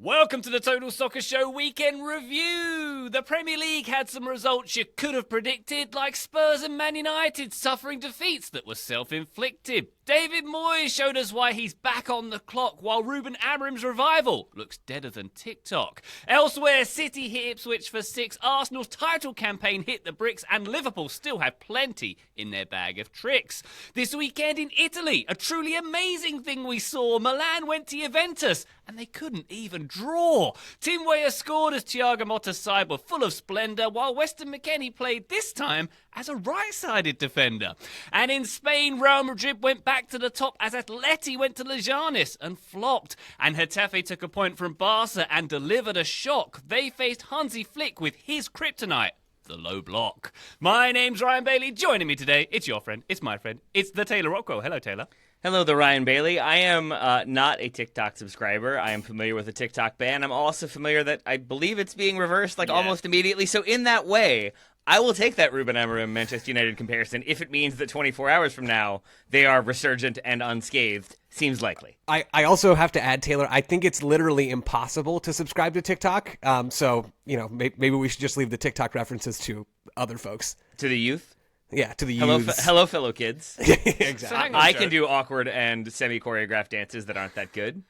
Welcome to the Total Soccer Show Weekend Review. The Premier League had some results you could have predicted, like Spurs and Man United suffering defeats that were self-inflicted. David Moyes showed us why he's back on the clock, while Ruben Amorim's revival looks deader than TikTok. Elsewhere, City hit Ipswich for 6, Arsenal's title campaign hit the bricks, and Liverpool still have plenty in their bag of tricks. This weekend in Italy, a truly amazing thing we saw. Milan went to Juventus, and they couldn't even draw. Tim Weah scored as Thiago Motta's side were full of splendour, while Weston McKennie played this time as a right-sided defender. And in Spain, Real Madrid went back to the top as Atleti went to Leganes and flopped. And Getafe took a point from Barca and delivered a shock. They faced Hansi Flick with his kryptonite, the low block. My name's Ryan Bailey. Joining me today, it's your friend, it's my friend, it's the Taylor Rockwell. Hello, Taylor. Hello, the Ryan Bailey. I am not a TikTok subscriber. I am familiar with the TikTok ban. I'm also familiar that I believe it's being reversed almost immediately. So in that way, I will take that Ruben Amorim Manchester United comparison if it means that 24 hours from now they are resurgent and unscathed. Seems likely. I also have to add, Taylor, I think it's literally impossible to subscribe to TikTok. So, maybe we should just leave the TikTok references to other folks. To the youth? Yeah, to the youths. Hello, fellow kids. Exactly. So hang on, I Joe. can do awkward and semi-choreographed dances that aren't that good.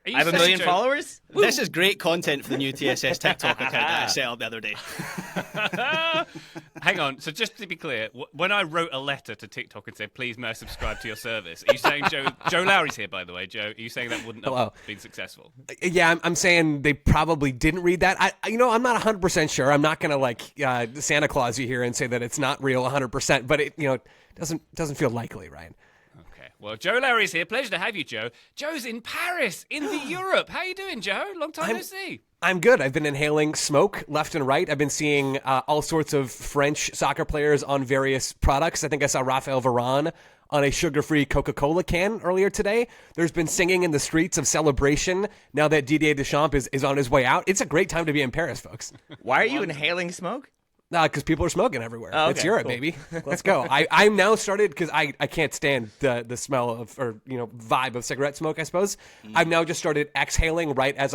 Are you I have a saying, million Joe- followers. This is great content for the new TSS TikTok account that I set up the other day. Hang on, so just to be clear, when I wrote a letter to TikTok and said, please may I subscribe to your service, are you saying Joe Lowry's here, by the way, Joe, are you saying that wouldn't have been successful? Yeah, I'm saying they probably didn't read that. I'm not 100% sure. I'm not going to Santa Claus you here and say that it's not real 100%, but it doesn't feel likely, Ryan. Well, Joe Lowry's here. Pleasure to have you, Joe. Joe's in Paris, in the Europe. How you doing, Joe? Long time no see. I'm good. I've been inhaling smoke left and right. I've been seeing all sorts of French soccer players on various products. I think I saw Raphael Varane on a sugar-free Coca-Cola can earlier today. There's been singing in the streets of celebration now that Didier Deschamps is on his way out. It's a great time to be in Paris, folks. Why are you inhaling smoke? Because people are smoking everywhere. Oh, okay, it's Europe, cool. baby. Let's go. I'm now started, because I can't stand the smell of, vibe of cigarette smoke, I suppose. I've now just started exhaling right as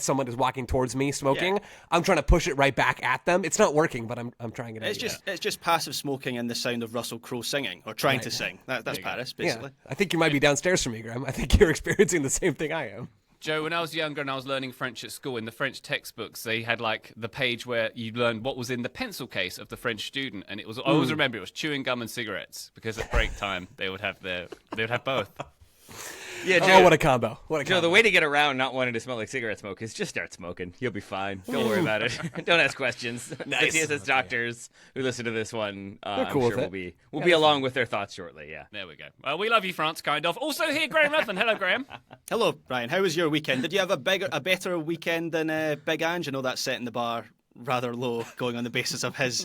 someone is walking towards me smoking. Yeah. I'm trying to push it right back at them. It's not working, but I'm trying it. It's just passive smoking and the sound of Russell Crowe singing, or trying to sing. That's Paris, basically. I think you might be downstairs from me, Graham. I think you're experiencing the same thing I am. Joe, when I was younger and I was learning French at school, in the French textbooks, they had the page where you learned what was in the pencil case of the French student, and it was I always remember it was chewing gum and cigarettes, because at break time they would have both. Yeah, Joe. Oh, what a combo! Joe, the way to get around not wanting to smell like cigarette smoke is just start smoking. You'll be fine. Don't worry about it. Don't ask questions. Nice. The TSS doctors who listen to this one, cool I'm sure with will be along with their thoughts shortly. Yeah. There we go. We love you, France, kind of. Also here, Graham Ruthven. Hello, Graham. Hello, Brian. How was your weekend? Did you have a better weekend than Big Ange? I know that's setting the bar rather low, going on the basis of his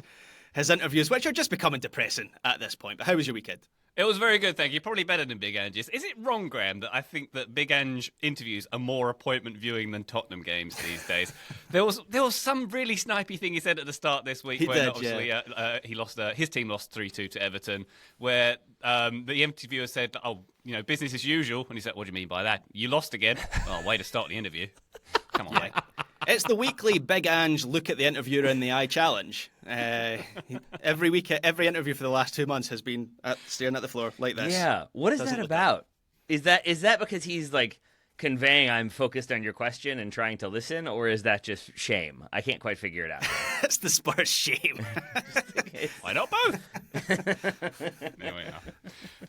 interviews, which are just becoming depressing at this point. But how was your weekend? It was very good, thank you. Probably better than Big Ange's. Is it wrong, Graham, that I think that Big Ange interviews are more appointment viewing than Tottenham games these days? There was some really snipey thing he said at the start this week he lost. His team lost 3-2 to Everton, where the interviewer said, business as usual. And he said, what do you mean by that? You lost again? Oh, way to start the interview. Come on, mate. It's the weekly Big Ange look at the interviewer in the eye challenge. Every week, every interview for the last 2 months has been staring at the floor like this. Yeah. What is Doesn't that look about? Is that because he's conveying I'm focused on your question and trying to listen, or is that just shame? I can't quite figure it out. It's the Spurs shame. Why not both? There we are.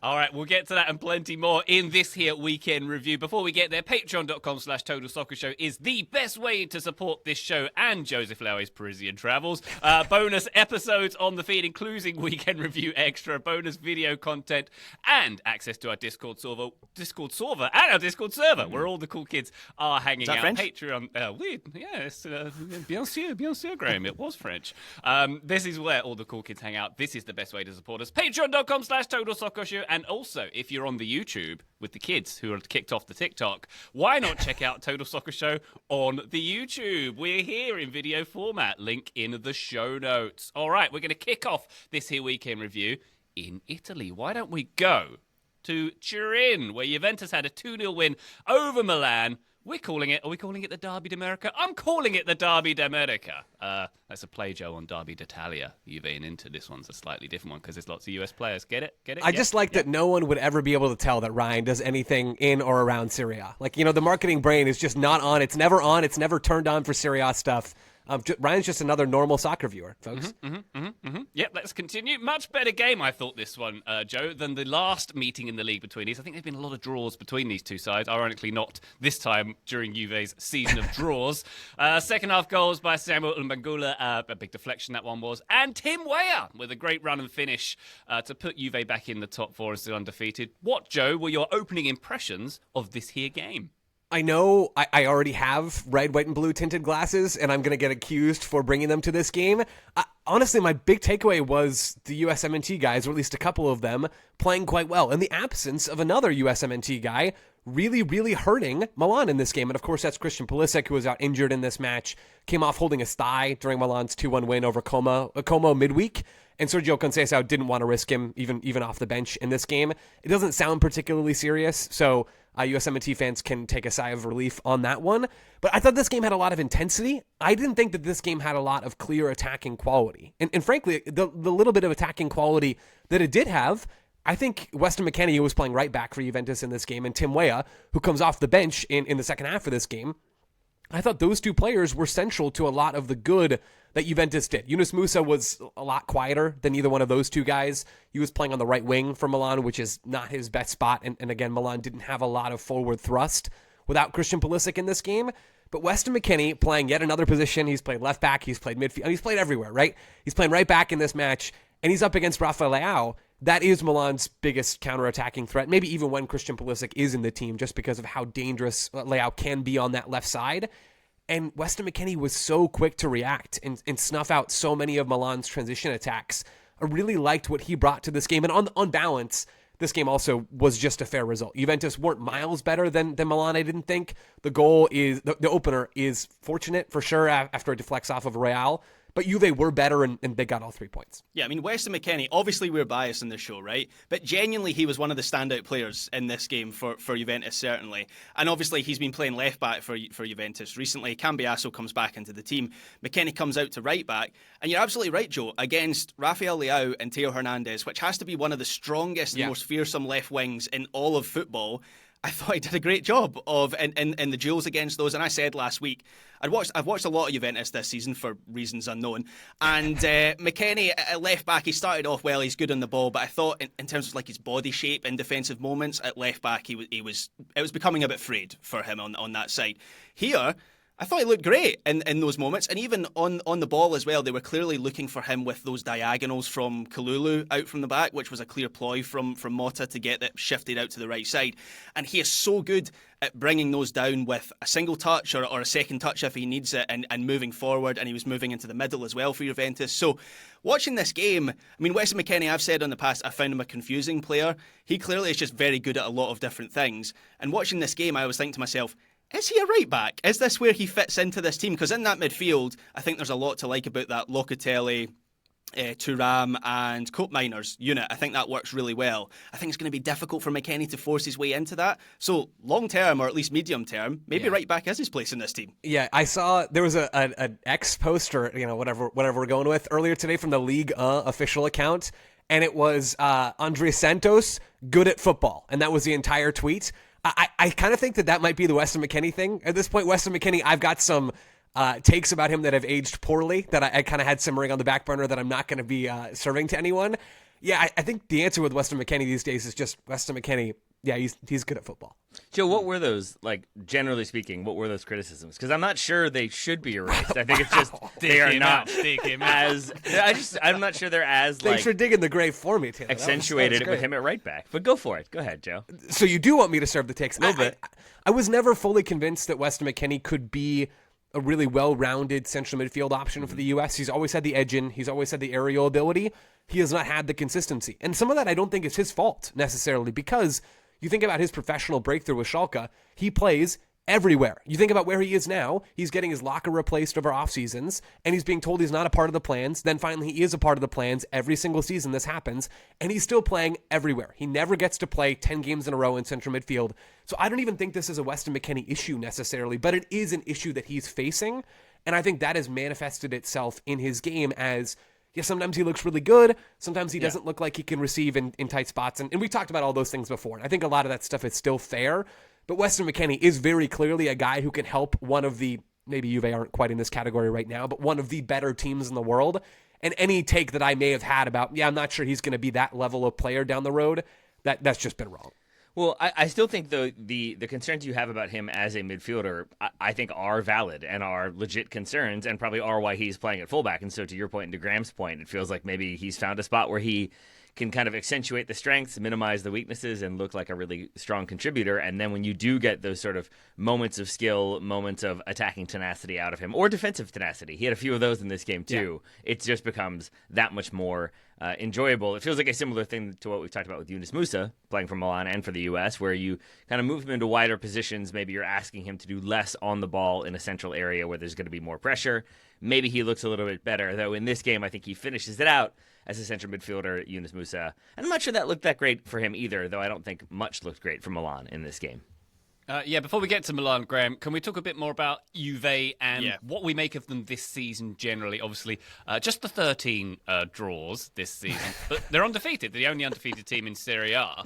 All right, we'll get to that and plenty more in this here weekend review. Before we get there, patreon.com/Total Soccer Show is the best way to support this show and Joseph Lowry's Parisian travels. Bonus episodes on the feed, including weekend review extra, bonus video content, and access to our Discord server and our Discord server, where all the cool kids are hanging out. French? Patreon. Oui, yes, bien sûr, Graham. It was French. This is where all the cool kids hang out. This is the best way to support us. Patreon.com/Total Soccer Show. And also, if you're on the YouTube with the kids who are kicked off the TikTok, why not check out Total Soccer Show on the YouTube? We're here in video format. Link in the show notes. All right, we're going to kick off this here weekend review in Italy. Why don't we go to Turin, where Juventus had a 2-0 win over Milan, Are we calling it the Derby d'America? I'm calling it the Derby d'America. That's a play, Joe, on Derby d'Italia. Juve and Inter. This one's a slightly different one because there's lots of US players. Get it? I just like that no one would ever be able to tell that Ryan does anything in or around Serie A. Like, the marketing brain is just not on. It's never on. It's never turned on for Serie A stuff. Ryan's just another normal soccer viewer, folks. Yep, let's continue. Much better game, I thought, this one, Joe, than the last meeting in the league between these. I think there have been a lot of draws between these two sides. Ironically, not this time during Juve's season of draws. Second half goals by Samuel Mbangula, a big deflection that one was, and Tim Weah with a great run and finish to put Juve back in the top four and still undefeated. What, Joe, were your opening impressions of this here game? I know I already have red, white, and blue tinted glasses, and I'm going to get accused for bringing them to this game. Honestly, my big takeaway was the USMNT guys, or at least a couple of them, playing quite well. In the absence of another USMNT guy, really, really hurting Milan in this game. And of course, that's Christian Pulisic, who was out injured in this match, came off holding his thigh during Milan's 2-1 win over Como midweek. And Sergio Conceição didn't want to risk him even off the bench in this game. It doesn't sound particularly serious, so USMNT fans can take a sigh of relief on that one. But I thought this game had a lot of intensity. I didn't think that this game had a lot of clear attacking quality. And frankly, the little bit of attacking quality that it did have, I think Weston McKennie, who was playing right back for Juventus in this game, and Tim Weah, who comes off the bench in the second half of this game, I thought those two players were central to a lot of the good that Juventus did. Yunus Musah was a lot quieter than either one of those two guys. He was playing on the right wing for Milan, which is not his best spot. And again, Milan didn't have a lot of forward thrust without Christian Pulisic in this game. But Weston McKennie playing yet another position. He's played left back. He's played midfield. He's played everywhere, right? He's playing right back in this match. And he's up against Rafael Leao. That is Milan's biggest counterattacking threat, maybe even when Christian Pulisic is in the team, just because of how dangerous Leao can be on that left side. And Weston McKennie was so quick to react and snuff out so many of Milan's transition attacks. I really liked what he brought to this game. And on balance, this game also was just a fair result. Juventus weren't miles better than Milan, I didn't think. The goal is, the opener is fortunate for sure after it deflects off of Real. But Juve were better, and they got all 3 points. Yeah, I mean, Weston McKennie, obviously we're biased in this show, right? But genuinely, he was one of the standout players in this game for Juventus, certainly. And obviously, he's been playing left back for Juventus recently. Cambiasso comes back into the team. McKennie comes out to right back. And you're absolutely right, Joe, against Rafael Leao and Theo Hernandez, which has to be one of the strongest and most fearsome left wings in all of football. I thought he did a great job of in the duels against those. And I said last week, I've watched a lot of Juventus this season for reasons unknown. And McKennie, at left back, he started off well. He's good on the ball, but I thought in terms of like his body shape in defensive moments at left back, it was becoming a bit frayed for him on that side. Here, I thought he looked great in those moments, and even on the ball as well. They were clearly looking for him with those diagonals from Kalulu out from the back, which was a clear ploy from Motta to get that shifted out to the right side. And he is so good at bringing those down with a single touch or a second touch if he needs it, and moving forward. And he was moving into the middle as well for Juventus. So watching this game, I mean, Weston McKennie, I've said in the past, I found him a confusing player. He clearly is just very good at a lot of different things. And watching this game, I was thinking to myself, is he a right back? Is this where he fits into this team? Because in that midfield, I think there's a lot to like about that Locatelli, Thuram and Koopmeiners unit. I think that works really well. I think it's going to be difficult for McKennie to force his way into that. So long term, or at least medium term, maybe right back is his place in this team. Yeah, I saw there was an X post, or whatever we're going with, earlier today from the Ligue 1 official account, and it was Andres Santos, good at football, and that was the entire tweet. I kind of think that might be the Weston McKennie thing. At this point, Weston McKennie, I've got some takes about him that have aged poorly, that I kind of had simmering on the back burner that I'm not going to be serving to anyone. Yeah, I think the answer with Weston McKennie these days is just Weston McKennie. Yeah, he's good at football. Joe, what were those, like, generally speaking, what were those criticisms? Because I'm not sure they should be erased. I think it's just they are not as... I'm not sure they're as, Thanks for digging the grave for me, Taylor. Accentuated with him at right back. But go for it. Go ahead, Joe. So you do want me to serve the takes? A little bit. I was never fully convinced that Weston McKennie could be a really well-rounded central midfield option for the U.S. He's always had the edge in. He's always had the aerial ability. He has not had the consistency. And some of that I don't think is his fault, necessarily, because... You think about his professional breakthrough with Schalke, he plays everywhere. You think about where he is now, he's getting his locker replaced over off seasons, and he's being told he's not a part of the plans. Then finally he is a part of the plans. Every single season this happens, and he's still playing everywhere. He never gets to play 10 games in a row in central midfield. So I don't even think this is a Weston McKennie issue necessarily, but it is an issue that he's facing, and I think that has manifested itself in his game as, yeah, sometimes he looks really good. Sometimes he doesn't look like he can receive in tight spots. And we talked about all those things before. And I think a lot of that stuff is still fair. But Weston McKennie is very clearly a guy who can help one of the, maybe Juve aren't quite in this category right now, but one of the better teams in the world. And any take that I may have had about, I'm not sure he's going to be that level of player down the road, that's just been wrong. Well, I still think, though, the concerns you have about him as a midfielder, I think are valid and are legit concerns and probably are why he's playing at fullback. And so to your point and to Graham's point, it feels like maybe he's found a spot where he can kind of accentuate the strengths, minimize the weaknesses, and look like a really strong contributor. And then when you do get those sort of moments of skill, moments of attacking tenacity out of him, or defensive tenacity, he had a few of those in this game too, it just becomes that much more enjoyable. It feels like a similar thing to what we've talked about with Yunus Musa, playing for Milan and for the U.S., where you kind of move him into wider positions. Maybe you're asking him to do less on the ball in a central area where there's going to be more pressure. Maybe he looks a little bit better, though in this game I think he finishes it out as a central midfielder, Yunus Musa. And I'm not sure that looked that great for him either, though I don't think much looked great for Milan in this game. Before we get to Milan, Graham, can we talk a bit more about Juve and what we make of them this season generally? Obviously, just the 13 draws this season, but they're undefeated. They're the only undefeated team in Serie A.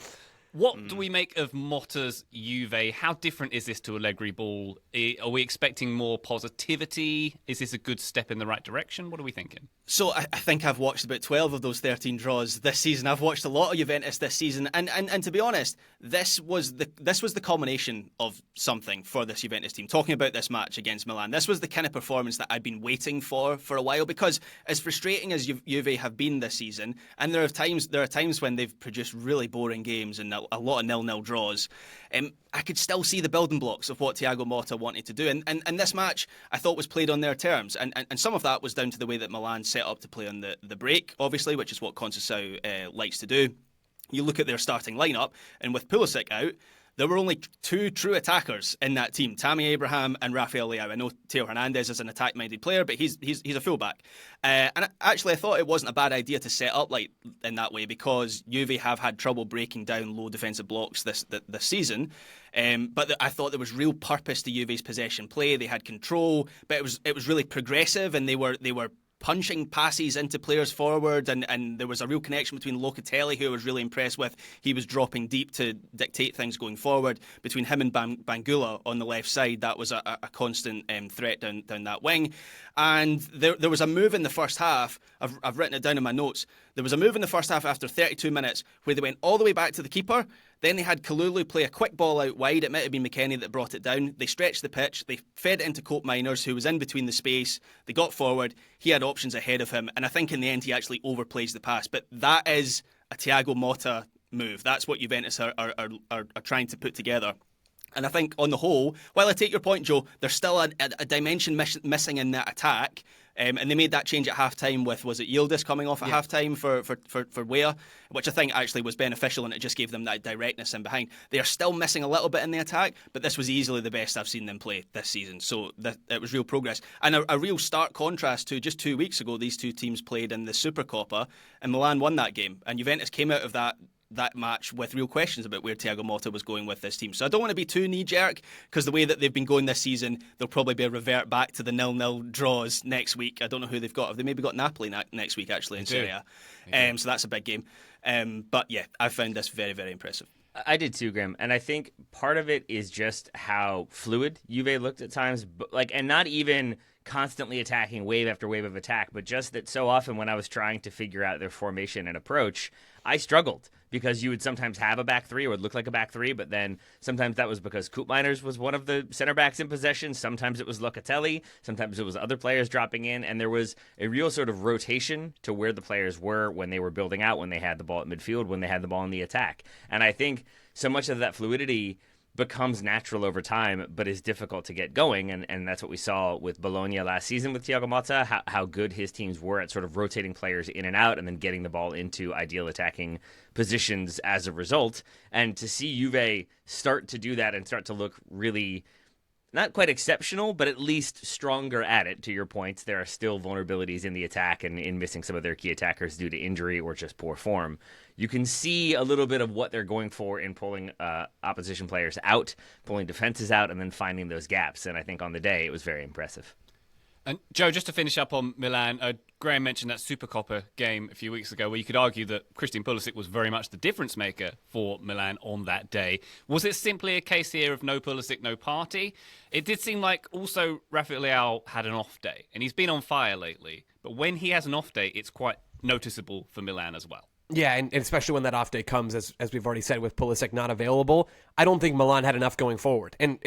What do we make of Motta's Juve? How different is this to Allegri ball? Are we expecting more positivity? Is this a good step in the right direction? What are we thinking? So I think I've watched about 12 of those 13 draws this season. I've watched a lot of Juventus this season, and to be honest, this was the culmination of something for this Juventus team. Talking about this match against Milan, this was the kind of performance that I've been waiting for a while, because as frustrating as Juve have been this season, and there are times when they've produced really boring games and a lot of 0-0 draws, I could still see the building blocks of what Thiago Motta wanted to do. And this match, I thought, was played on their terms. And some of that was down to the way that Milan set up to play on the break, obviously, which is what Conceição likes to do. You look at their starting lineup, and with Pulisic out, there were only two true attackers in that team, Tammy Abraham and Rafael Leao. I know Theo Hernandez is an attack-minded player, but he's a fullback. And actually, I thought it wasn't a bad idea to set up like in that way, because Juve have had trouble breaking down low defensive blocks this season. But I thought there was real purpose to Juve's possession play. They had control, but it was really progressive, and they were punching passes into players forward, and there was a real connection between Locatelli, who I was really impressed with. He was dropping deep to dictate things going forward. Between him and Bangula on the left side, that was a constant threat down that wing. And there was a move in the first half. I've written it down in my notes. There was a move in the first half after 32 minutes where they went all the way back to the keeper. Then they had Kalulu play a quick ball out wide. It might have been McKennie that brought it down. They stretched the pitch. They fed it into Cope Miners, who was in between the space. They got forward. He had options ahead of him. And I think in the end he actually overplays the pass. But that is a Thiago Motta move. That's what Juventus are trying to put together. And I think on the whole, while I take your point, Joe, there's still a dimension missing in that attack. And they made that change at half-time with, was it Yildiz coming off at half-time for Weah, which I think actually was beneficial, and it just gave them that directness in behind. They are still missing a little bit in the attack, but this was easily the best I've seen them play this season. So it was real progress. And a real stark contrast to just 2 weeks ago, these two teams played in the Supercoppa, and Milan won that game. And Juventus came out of that match with real questions about where Thiago Motta was going with this team. So I don't want to be too knee-jerk, because the way that they've been going this season, they'll probably be a revert back to the 0-0 draws next week. I don't know who they've got. Have they maybe got Napoli next week, actually, in Serie A? So that's a big game. But yeah, I found this very, very impressive. I did too, Graham. And I think part of it is just how fluid Juve looked at times, and not even constantly attacking wave after wave of attack, but just that so often when I was trying to figure out their formation and approach, I struggled, because you would sometimes have a back three, or it would look like a back three, but then sometimes that was because Coop Miners was one of the center backs in possession. Sometimes it was Locatelli. Sometimes it was other players dropping in, and there was a real sort of rotation to where the players were when they were building out, when they had the ball at midfield, when they had the ball in the attack. And I think so much of that fluidity becomes natural over time, but is difficult to get going. And that's what we saw with Bologna last season with Thiago Motta, how good his teams were at sort of rotating players in and out and then getting the ball into ideal attacking positions as a result. And to see Juve start to do that and start to look really not quite exceptional, but at least stronger at it. To your point, there are still vulnerabilities in the attack and in missing some of their key attackers due to injury or just poor form. You can see a little bit of what they're going for in pulling opposition players out, pulling defenses out, and then finding those gaps. And I think on the day, it was very impressive. And Joe, just to finish up on Milan, Graham mentioned that Supercoppa game a few weeks ago where you could argue that Christian Pulisic was very much the difference maker for Milan on that day. Was it simply a case here of no Pulisic, no party? It did seem like also Rafael Leao had an off day, and he's been on fire lately. But when he has an off day, it's quite noticeable for Milan as well. Yeah, and especially when that off day comes, as we've already said, with Pulisic not available, I don't think Milan had enough going forward. And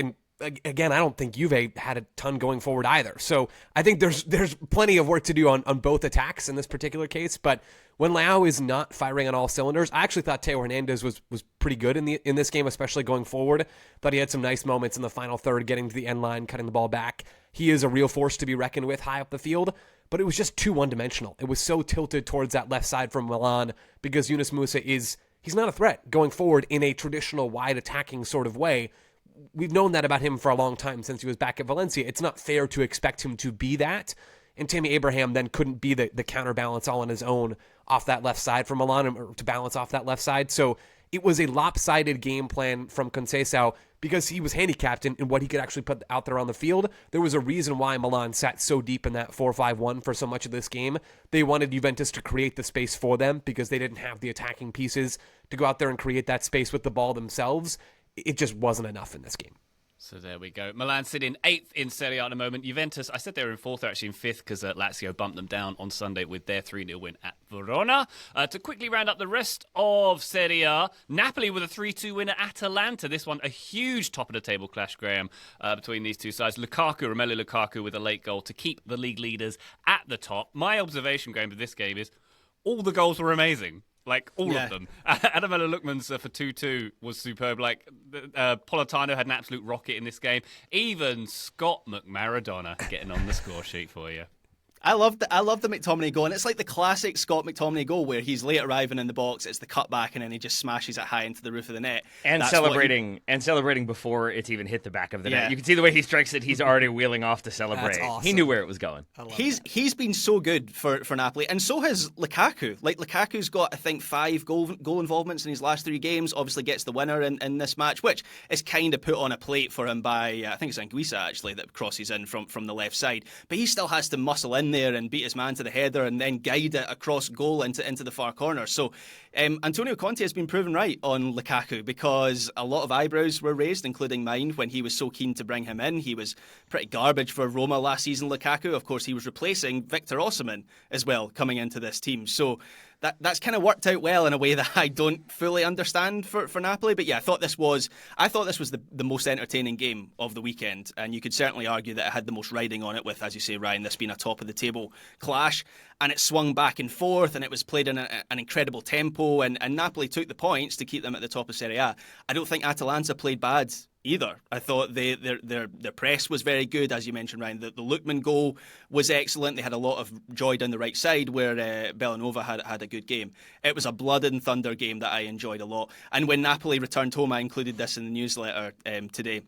again, I don't think Juve had a ton going forward either. So I think there's plenty of work to do on both attacks in this particular case. But when Leao is not firing on all cylinders, I actually thought Theo Hernandez was pretty good in this game, especially going forward. Thought he had some nice moments in the final third, getting to the end line, cutting the ball back. He is a real force to be reckoned with high up the field. But it was just too one-dimensional. It was so tilted towards that left side from Milan because Yunus Musa he's not a threat going forward in a traditional wide attacking sort of way. We've known that about him for a long time since he was back at Valencia. It's not fair to expect him to be that. And Tammy Abraham then couldn't be the counterbalance all on his own off that left side from Milan, or to balance off that left side. So it was a lopsided game plan from Conceição because he was handicapped in what he could actually put out there on the field. There was a reason why Milan sat so deep in that 4-5-1 for so much of this game. They wanted Juventus to create the space for them because they didn't have the attacking pieces to go out there and create that space with the ball themselves. It just wasn't enough in this game. So there we go. Milan sit in 8th in Serie A at the moment. Juventus, I said they were in 4th, they're actually in 5th because Lazio bumped them down on Sunday with their 3-0 win at Verona. To quickly round up the rest of Serie A, Napoli with a 3-2 win at Atalanta. This one, a huge top-of-the-table clash, Graham, between these two sides. Romelu Lukaku with a late goal to keep the league leaders at the top. My observation, Graham, of this game is all the goals were amazing. Like, all of them. Ademola Lookman's for 2-2 was superb. Like, Politano had an absolute rocket in this game. Even Scott McMaradona getting on the score sheet for you. I love the McTominay goal, and it's like the classic Scott McTominay goal where he's late arriving in the box, it's the cutback, and then he just smashes it high into the roof of the net. And celebrating before it's even hit the back of the net. You can see the way he strikes it, he's already wheeling off to celebrate. That's awesome. He knew where it was going. He's been so good for Napoli, and so has Lukaku. Like, Lukaku's got, I think, 5 goal involvements in his last 3 games, obviously gets the winner in this match, which is kind of put on a plate for him by, I think it's Anguissa actually, that crosses in from the left side. But he still has to muscle in there and beat his man to the header and then guide it across goal into the far corner. So Antonio Conte has been proven right on Lukaku because a lot of eyebrows were raised, including mine, when he was so keen to bring him in. He was pretty garbage for Roma last season, Lukaku. Of course, he was replacing Victor Osimhen as well coming into this team. So that's kind of worked out well in a way that I don't fully understand for Napoli. But yeah, I thought this was the most entertaining game of the weekend, and you could certainly argue that it had the most riding on it with, as you say, Ryan, this being a top of the table clash, and it swung back and forth, and it was played in an incredible tempo, and Napoli took the points to keep them at the top of Serie A. I don't think Atalanta played bad either. I thought their press was very good, as you mentioned, Ryan. The Lookman goal was excellent. They had a lot of joy down the right side where Bellanova had a good game. It was a blood and thunder game that I enjoyed a lot. And when Napoli returned home, I included this in the newsletter today.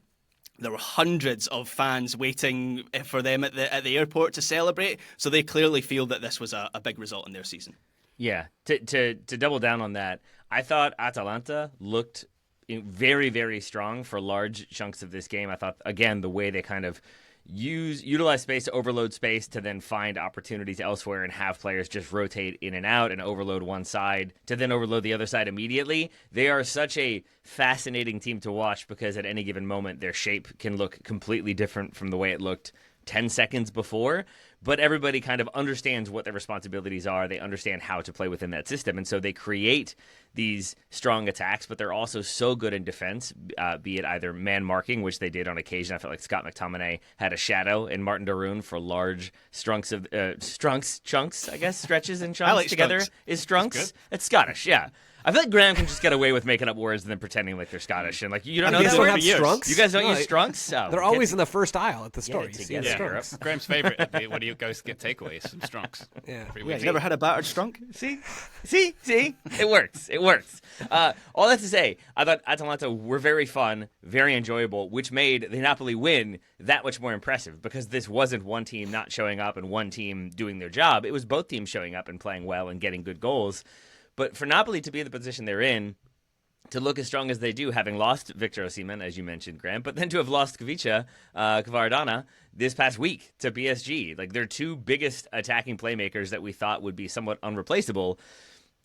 There were hundreds of fans waiting for them at the airport to celebrate. So they clearly feel that this was a big result in their season. Yeah, to double down on that, I thought Atalanta looked very, very strong for large chunks of this game. I thought, again, the way they kind of utilize space to overload space to then find opportunities elsewhere and have players just rotate in and out and overload one side to then overload the other side immediately. They are such a fascinating team to watch because at any given moment their shape can look completely different from the way it looked 10 seconds before, but everybody kind of understands what their responsibilities are. They understand how to play within that system, and so they create these strong attacks, but they're also so good in defense, be it either man marking, which they did on occasion. I felt like Scott McTominay had a shadow in Martin Darun for large chunks, I guess, stretches and chunks like together. strunks. Is strunks? It's Scottish, yeah. I feel like Graham can just get away with making up words and then pretending like they're Scottish and like you don't know You guys that don't word? have strunks? You guys don't use strunks? Oh, They're always in the first aisle at the store. it You see the together. strunks. Graham's favourite when he goes to get takeaways, some strunks. Yeah. Yeah, you never had a battered strunk? See, it works. All that to say, I thought Atalanta were very fun, very enjoyable, which made the Napoli win that much more impressive because this wasn't one team not showing up and one team doing their job. It was both teams showing up and playing well and getting good goals. But for Napoli to be in the position they're in, to look as strong as they do, having lost Victor Osimhen, as you mentioned, Graham, but then to have lost Kvaradona this past week to PSG, like their two biggest attacking playmakers that we thought would be somewhat unreplaceable,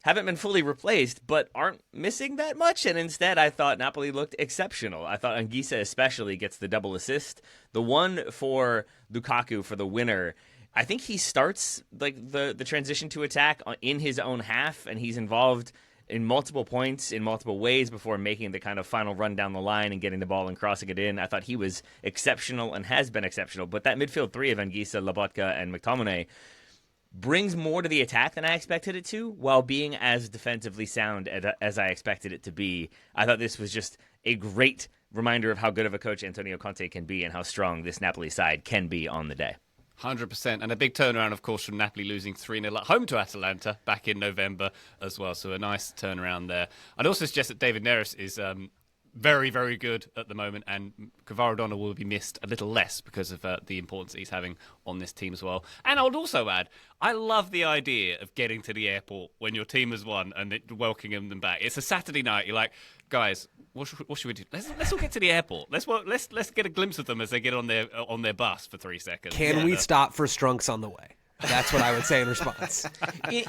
haven't been fully replaced, but aren't missing that much. And instead, I thought Napoli looked exceptional. I thought Anguissa especially gets the double assist. The one for Lukaku for the winner, I think he starts like the transition to attack in his own half, and he's involved in multiple points in multiple ways before making the kind of final run down the line and getting the ball and crossing it in. I thought he was exceptional and has been exceptional. But that midfield three of Anguissa, Lobotka, and McTominay brings more to the attack than I expected it to, while being as defensively sound as I expected it to be. I thought this was just a great reminder of how good of a coach Antonio Conte can be and how strong this Napoli side can be on the day. 100%. And a big turnaround, of course, from Napoli losing 3-0 at home to Atalanta back in November as well. So a nice turnaround there. I'd also suggest that David Neres is very, very good at the moment, and Kvaradona will be missed a little less because of the importance that he's having on this team as well. And I would also add, I love the idea of getting to the airport when your team has won and welcoming them back. It's a Saturday night. You're like, guys, what should we do? Let's all get to the airport. Let's get a glimpse of them as they get on their bus for 3 seconds. Can we stop for strunks on the way? That's what I would say in response. They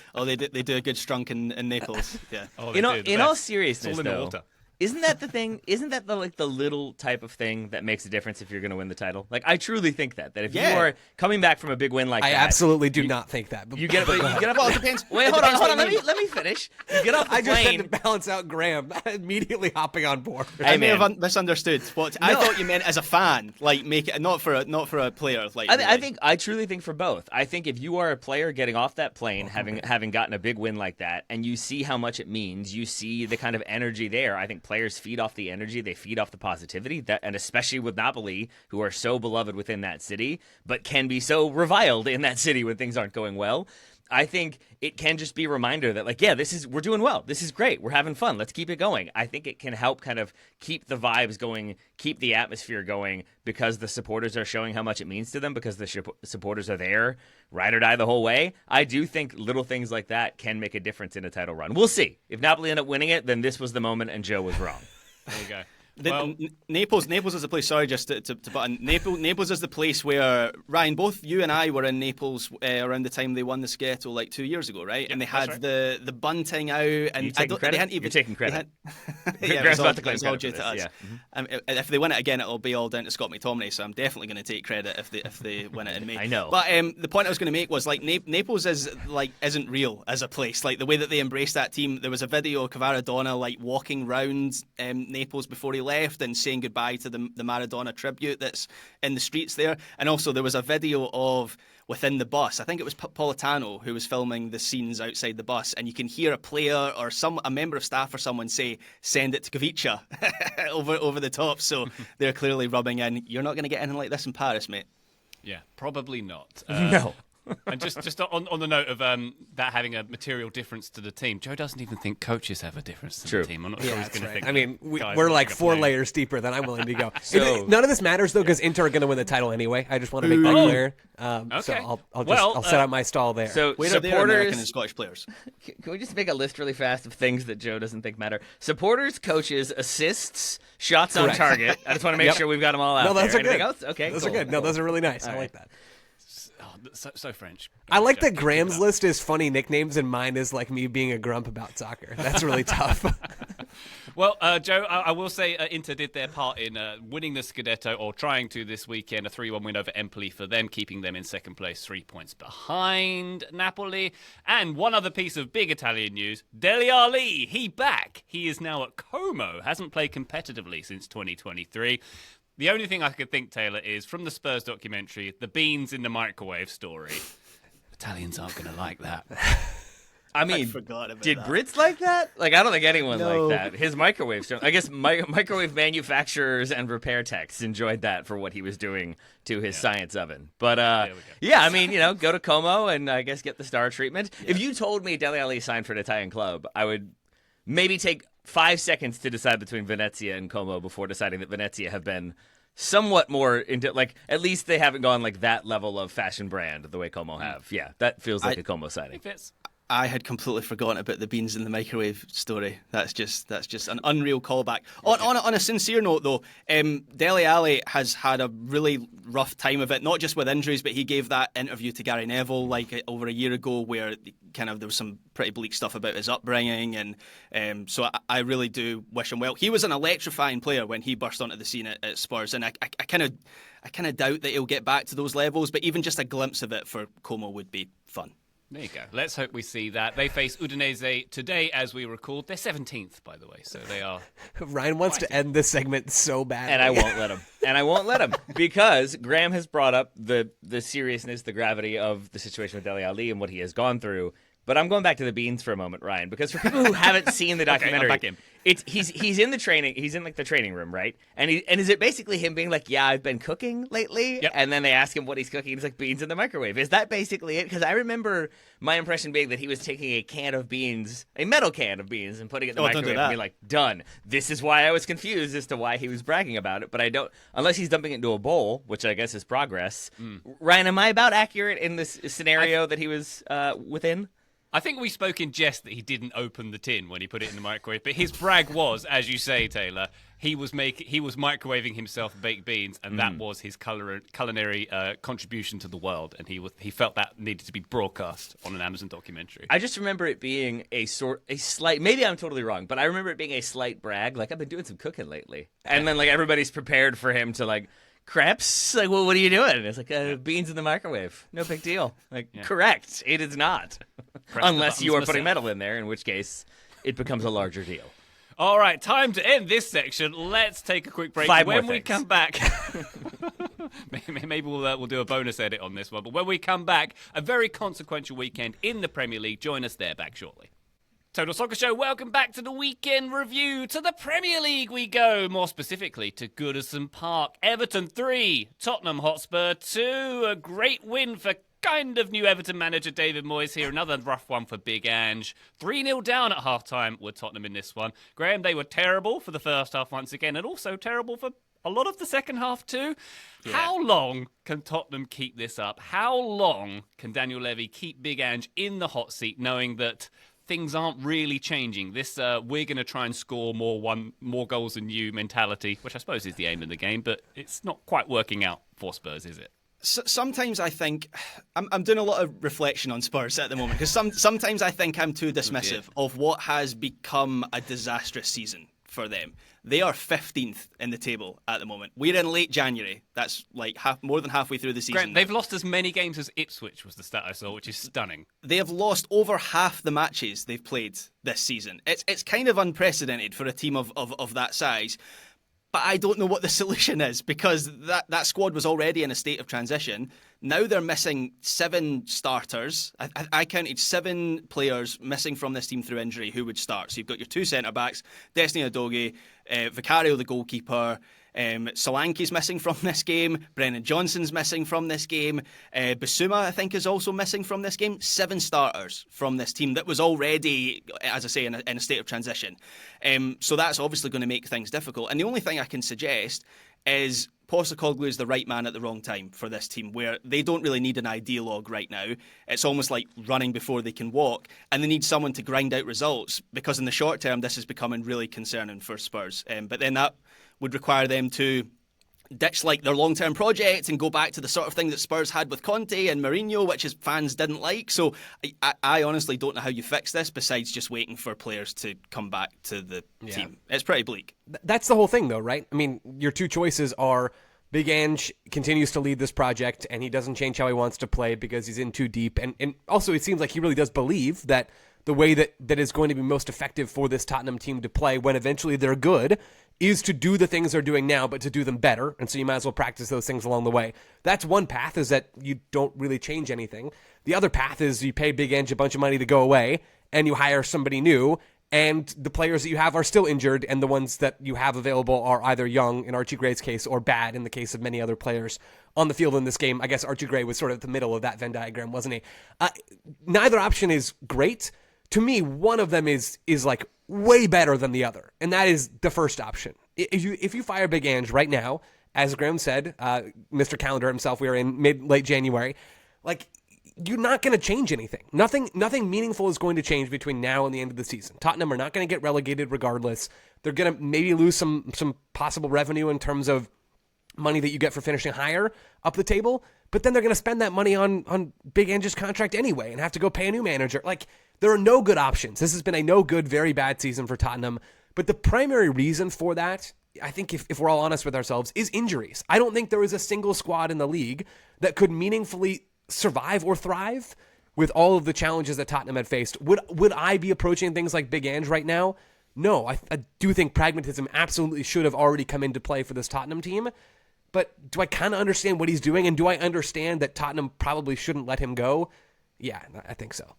do a good strunk in Naples. Yeah. Oh, In all seriousness, it's all in the though, water. isn't that the thing? Isn't that the little type of thing that makes a difference if you're going to win the title? Like, I truly think that if you are coming back from a big win like I that, absolutely do not think that. you get up. Well, it depends. Wait, hold on. Let me finish. You get off the I just plane. had to balance out Graham immediately hopping on board. I may man. have misunderstood. I thought you meant as a fan, like make it not for a player. Like I truly think for both. I think if you are a player getting off that plane, having gotten a big win like that, and you see how much it means, you see the kind of energy there. I think players feed off the energy, they feed off the positivity, and especially with Napoli, who are so beloved within that city, but can be so reviled in that city when things aren't going well. I think it can just be a reminder that, like, yeah, we're doing well. This is great. We're having fun. Let's keep it going. I think it can help kind of keep the vibes going, keep the atmosphere going, because the supporters are showing how much it means to them, because the supporters are there, ride or die the whole way. I do think little things like that can make a difference in a title run. We'll see. If Napoli end up winning it, then this was the moment and Joe was wrong. There you go. Naples is the place. Sorry, just to put in. Naples is the place where, Ryan, both you and I were in Naples around the time they won the Scudetto like 2 years ago, right? Yeah, and they had the bunting out, and You're taking credit? You're taking credit. Yeah, Graham's about to it claim was all credit due for to this, us. yeah. If they win it again, it'll be all down to Scott McTominay. So I'm definitely going to take credit if they win it in May. I know. But the point I was going to make was like Naples isn't real as a place. Like the way that they embraced that team. There was a video of Kvaradona like walking round Naples before he left and saying goodbye to the Maradona tribute that's in the streets there. And also there was a video of within the bus. I think it was Politano who was filming the scenes outside the bus, and you can hear a player or a member of staff or someone say, "Send it to Kavicha," over the top. So they're clearly rubbing in, you're not going to get anything like this in Paris, mate. Yeah, probably not. No. And just on the note of that having a material difference to the team, Joe doesn't even think coaches have a difference to True. the team. I'm not sure he's going to think. I mean, guys we're are like gonna 4 play. layers deeper than I'm willing to go. So- None of this matters though, because Inter are going to win the title anyway. I just want to make that clear. So Okay. I'll set out my stall there. So Where are their American and supporters, Scottish players? can we just make a list really fast of things that Joe doesn't think matter? Supporters, coaches, assists, shots on Correct. target. I just want to make Yep. sure we've got them all out. no, those there. are good. Anything else? Okay, those cool. are good. No, Cool. those are really nice. I All like right. that. So French. I like Joe, that keep Graham's it up. list is funny nicknames and mine is like me being a grump about soccer. That's really tough. Well, Joe, I will say Inter did their part in winning the Scudetto, or trying to this weekend, a 3-1 win over Empoli for them, keeping them in second place, 3 points behind Napoli. And one other piece of big Italian news, Dele Alli, he back. He is now at Como, hasn't played competitively since 2023. The only thing I could think, Taylor, is from the Spurs documentary, the beans in the microwave story. Italians aren't going to like that. I mean, forgot about did that. Brits like that? Like, I don't think anyone No. liked that. His microwaves don't. I guess microwave manufacturers and repair techs enjoyed that for what he was doing to his science oven. But, yeah, I mean, go to Como and I guess get the star treatment. Yeah. If you told me Dele Alli signed for an Italian club, I would maybe take 5 seconds to decide between Venezia and Como before deciding that Venezia have been somewhat more into, like, at least they haven't gone like that level of fashion brand the way Como have. Yeah, that feels like a Como signing. I had completely forgotten about the beans in the microwave story. That's just an unreal callback. On a sincere note, though, Dele Alli has had a really rough time of it, not just with injuries, but he gave that interview to Gary Neville over a year ago where there was some pretty bleak stuff about his upbringing, and so I really do wish him well. He was an electrifying player when he burst onto the scene at Spurs, and I kind of doubt that he'll get back to those levels, but even just a glimpse of it for Como would be fun. There you go. Let's hope we see that. They face Udinese today as we record. They're 17th, by the way, so they are... Ryan wants to end this segment so bad. And I won't let him. Because Graham has brought up the seriousness, the gravity of the situation with Dele Alli and what he has gone through. But I'm going back to the beans for a moment, Ryan, because for people who haven't seen the documentary, okay, he's in the training room, right? And is it basically him being like, yeah, I've been cooking lately? Yep. And then they ask him what he's cooking. He's like, beans in the microwave. Is that basically it? Because I remember my impression being that he was taking a metal can of beans, and putting it in the microwave and being like, done. This is why I was confused as to why he was bragging about it. But I don't, unless he's dumping it into a bowl, which I guess is progress. Ryan, am I about accurate in this scenario that he was within? I think we spoke in jest that he didn't open the tin when he put it in the microwave, but his brag was, as you say, Taylor, he was microwaving himself baked beans, and that was his culinary contribution to the world, and he felt that needed to be broadcast on an Amazon documentary. I just remember it being a slight, maybe I'm totally wrong, but I remember it being a slight brag, like, I've been doing some cooking lately, and then like everybody's prepared for him to like, crepes? Like, well, what are you doing? And it's like, beans in the microwave. No big deal. Like, correct. It is not. Unless you are putting metal in there, in which case it becomes a larger deal. All right, time to end this section. Let's take a quick break. When we come back, maybe we'll do a bonus edit on this one. But when we come back, a very consequential weekend in the Premier League. Join us there back shortly. Total Soccer Show, welcome back to the weekend review. To the Premier League we go, more specifically to Goodison Park. Everton 3, Tottenham Hotspur 2. A great win for kind of new Everton manager David Moyes here. Another rough one for Big Ange. 3-0 down at half-time with Tottenham in this one. Graham, they were terrible for the first half once again, and also terrible for a lot of the second half too. Yeah. How long can Tottenham keep this up? How long can Daniel Levy keep Big Ange in the hot seat, knowing that things aren't really changing? This we're going to try and score more goals than you mentality, which I suppose is the aim of the game, but it's not quite working out for Spurs, is it? Sometimes I think I'm doing a lot of reflection on Spurs at the moment, because sometimes I think I'm too dismissive of what has become a disastrous season for them. They are 15th in the table at the moment. We're in late January. That's like more than halfway through the season. Grant, they've lost as many games as Ipswich was the stat I saw, which is stunning. They have lost over half the matches they've played this season. It's kind of unprecedented for a team of that size. But I don't know what the solution is, because that squad was already in a state of transition. Now they're missing 7 starters. I counted 7 players missing from this team through injury who would start. So you've got your 2 centre-backs, Destiny Udogie, Vicario the goalkeeper, Solanke's missing from this game, Brennan Johnson's missing from this game, Bissouma I think is also missing from this game. 7 starters from this team that was already, as I say, in a state of transition. So that's obviously going to make things difficult. And the only thing I can suggest is Postecoglou is the right man at the wrong time for this team, where they don't really need an ideologue right now. It's almost like running before they can walk, and they need someone to grind out results, because in the short term this is becoming really concerning for Spurs. But then that would require them to ditch like their long-term project and go back to the sort of thing that Spurs had with Conte and Mourinho, which his fans didn't like. So I honestly don't know how you fix this besides just waiting for players to come back to the team. It's pretty bleak. That's the whole thing, though, right? I mean, your 2 choices are Big Ange continues to lead this project and he doesn't change how he wants to play because he's in too deep. And also it seems like he really does believe that the way that is going to be most effective for this Tottenham team to play when eventually they're good is to do the things they're doing now, but to do them better. And so you might as well practice those things along the way. That's one path, is that you don't really change anything. The other path is you pay Big Ange a bunch of money to go away, and you hire somebody new, and the players that you have are still injured, and the ones that you have available are either young, in Archie Gray's case, or bad, in the case of many other players on the field in this game. I guess Archie Gray was sort of at the middle of that Venn diagram, wasn't he? Neither option is great. To me, one of them is like way better than the other, and that is the first option. If you fire Big Ange right now, as Graham said, Mr. Calendar himself, we are in late January, like, you're not going to change anything. Nothing meaningful is going to change between now and the end of the season. Tottenham are not going to get relegated regardless. They're going to maybe lose some possible revenue in terms of money that you get for finishing higher up the table, but then they're going to spend that money on Big Ange's contract anyway and have to go pay a new manager. Like, there are no good options. This has been a no good, very bad season for Tottenham, but the primary reason for that, I think if we're all honest with ourselves, is injuries. I don't think there is a single squad in the league that could meaningfully survive or thrive with all of the challenges that Tottenham had faced. Would I be approaching things like Big Ange right now? No, I do think pragmatism absolutely should have already come into play for this Tottenham team. But do I kind of understand what he's doing? And do I understand that Tottenham probably shouldn't let him go? Yeah, I think so.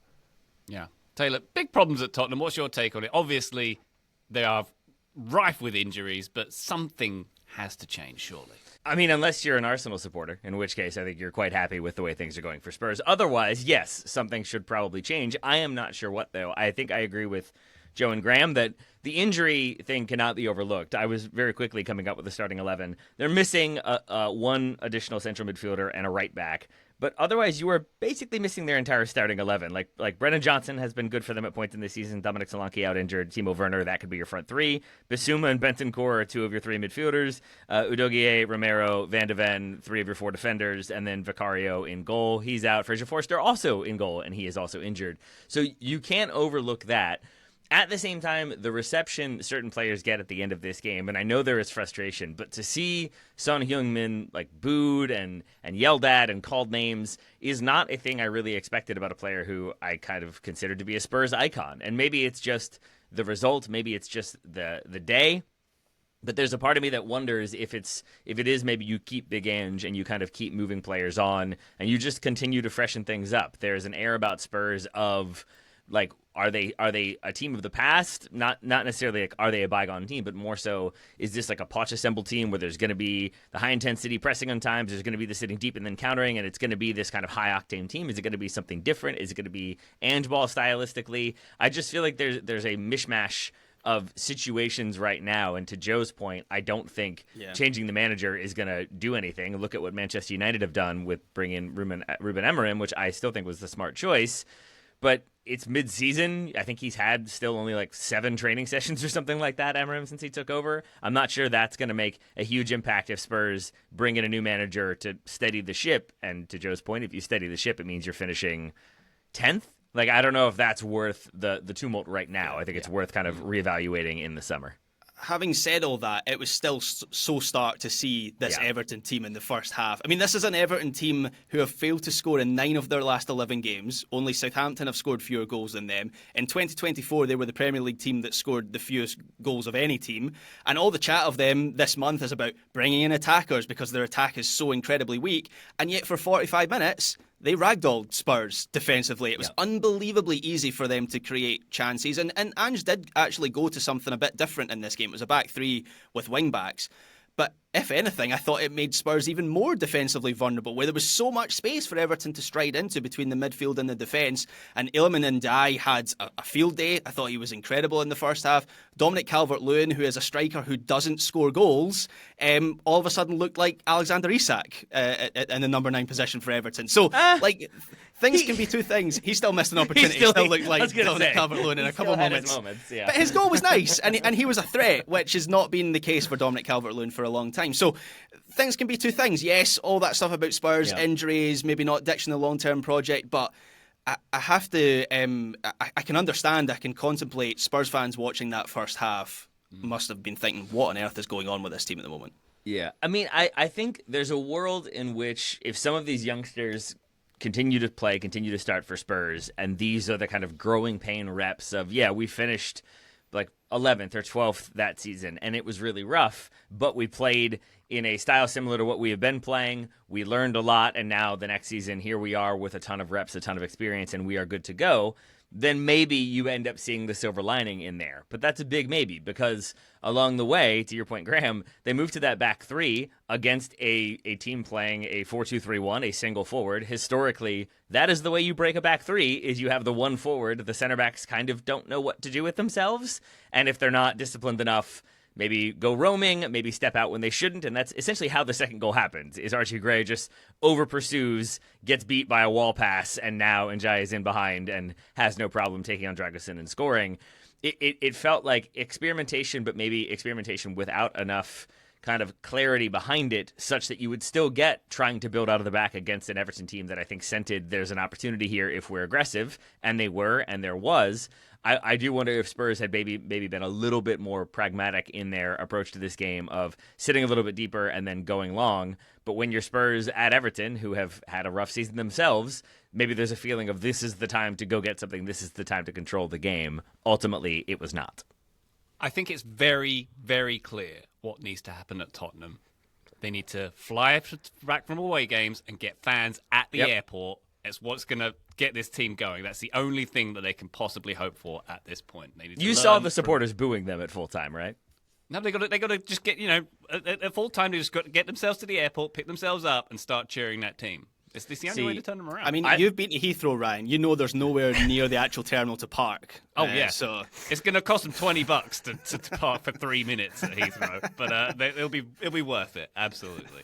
Yeah. Taylor, big problems at Tottenham. What's your take on it? Obviously, they are rife with injuries, but something has to change, surely. I mean, unless you're an Arsenal supporter, in which case I think you're quite happy with the way things are going for Spurs. Otherwise, yes, something should probably change. I am not sure what, though. I think I agree with Joe and Graham that the injury thing cannot be overlooked. I was very quickly coming up with the starting 11. They're missing one additional central midfielder and a right back. But otherwise, you are basically missing their entire starting 11. Like Brennan Johnson has been good for them at points in this season. Dominic Solanke out injured. Timo Werner, that could be your front three. Bissouma and Bentancur are two of your three midfielders. Udogie, Romero, Van de Ven, three of your four defenders. And then Vicario in goal. He's out. Fraser Forster also in goal, and he is also injured. So you can't overlook that. At the same time, the reception certain players get at the end of this game, and I know there is frustration, but to see Son Heung-min like booed and yelled at and called names is not a thing I really expected about a player who I kind of considered to be a Spurs icon. And maybe it's just the result, maybe it's just the day, but there's a part of me that wonders if it is maybe you keep Big Ange and you kind of keep moving players on and you just continue to freshen things up. There's an air about Spurs of like, are they a team of the past? Not necessarily like, are they a bygone team, but more so, is this like a Poch assembled team where there's going to be the high intensity pressing on times, there's going to be the sitting deep and then countering, and it's going to be this kind of high octane team? Is it going to be something different? Is it going to be Ange ball stylistically? I just feel like there's a mishmash of situations right now, and to Joe's point, I don't think changing the manager is going to do anything. Look at what Manchester United have done with bringing Ruben Amorim, which I still think was the smart choice. But it's mid-season. I think he's had still only like 7 training sessions or something like that, Amorim, since he took over. I'm not sure that's going to make a huge impact if Spurs bring in a new manager to steady the ship. And to Joe's point, if you steady the ship, it means you're finishing 10th. Like, I don't know if that's worth the tumult right now. I think it's worth kind of reevaluating in the summer. Having said all that, it was still so stark to see this Everton team in the first half. I mean, this is an Everton team who have failed to score in 9 of their last 11 games. Only Southampton have scored fewer goals than them. In 2024, they were the Premier League team that scored the fewest goals of any team. And all the chat of them this month is about bringing in attackers because their attack is so incredibly weak. And yet for 45 minutes, they ragdolled Spurs defensively. It was unbelievably easy for them to create chances. And Ange did actually go to something a bit different in this game. It was a back three with wing-backs. But if anything, I thought it made Spurs even more defensively vulnerable, where there was so much space for Everton to stride into between the midfield and the defence. And Iliman Ndiaye had a field day. I thought he was incredible in the first half. Dominic Calvert-Lewin, who is a striker who doesn't score goals, all of a sudden looked like Alexander Isak in the number 9 position for Everton. So, things can be two things. He still missed an opportunity. He still looked like Dominic Calvert-Lewin in a couple of moments. But his goal was nice, and he was a threat, which has not been the case for Dominic Calvert-Lewin for a long time. So things can be two things. Yes, all that stuff about Spurs, injuries, maybe not ditching the long-term project, but I have to, I can understand, I can contemplate Spurs fans watching that first half must have been thinking, what on earth is going on with this team at the moment? Yeah, I mean, I think there's a world in which if some of these youngsters continue to play, continue to start for Spurs, and these are the kind of growing pain reps of, we finished like 11th or 12th that season, and it was really rough, but we played in a style similar to what we have been playing. We learned a lot, and now the next season, here we are with a ton of reps, a ton of experience, and we are good to go. then maybe you end up seeing the silver lining in there. But that's a big maybe, because along the way, to your point, Graham, they moved to that back three against a team playing a 4-2-3-1, a single forward. Historically, that is the way you break a back three, is you have the one forward. The center backs kind of don't know what to do with themselves. And if they're not disciplined enough, maybe go roaming, maybe step out when they shouldn't, and that's essentially how the second goal happens, is Archie Gray just over-pursues, gets beat by a wall pass, and now Njai is in behind and has no problem taking on Dragusin and scoring. It felt like experimentation, but maybe experimentation without enough kind of clarity behind it, such that you would still get trying to build out of the back against an Everton team that I think scented there's an opportunity here if we're aggressive, and they were, and there was. I do wonder if Spurs had maybe been a little bit more pragmatic in their approach to this game of sitting a little bit deeper and then going long. But when you're Spurs at Everton, who have had a rough season themselves, maybe there's a feeling of this is the time to go get something, this is the time to control the game. Ultimately, it was not. I think it's very, very clear what needs to happen at Tottenham. They need to fly back from away games and get fans at the airport. It's what's going to get this team going. That's the only thing that they can possibly hope for at this point. They need to You saw the supporters booing them at full time, right? No, they got to just get, at full time, they just got to get themselves to the airport, pick themselves up, and start cheering that team. It's the only way to turn them around. I mean, you've been to Heathrow, Ryan. You know there's nowhere near the actual terminal to park. Oh, yeah. So it's going to cost them $20 to park for 3 minutes at Heathrow, but it'll be worth it. Absolutely.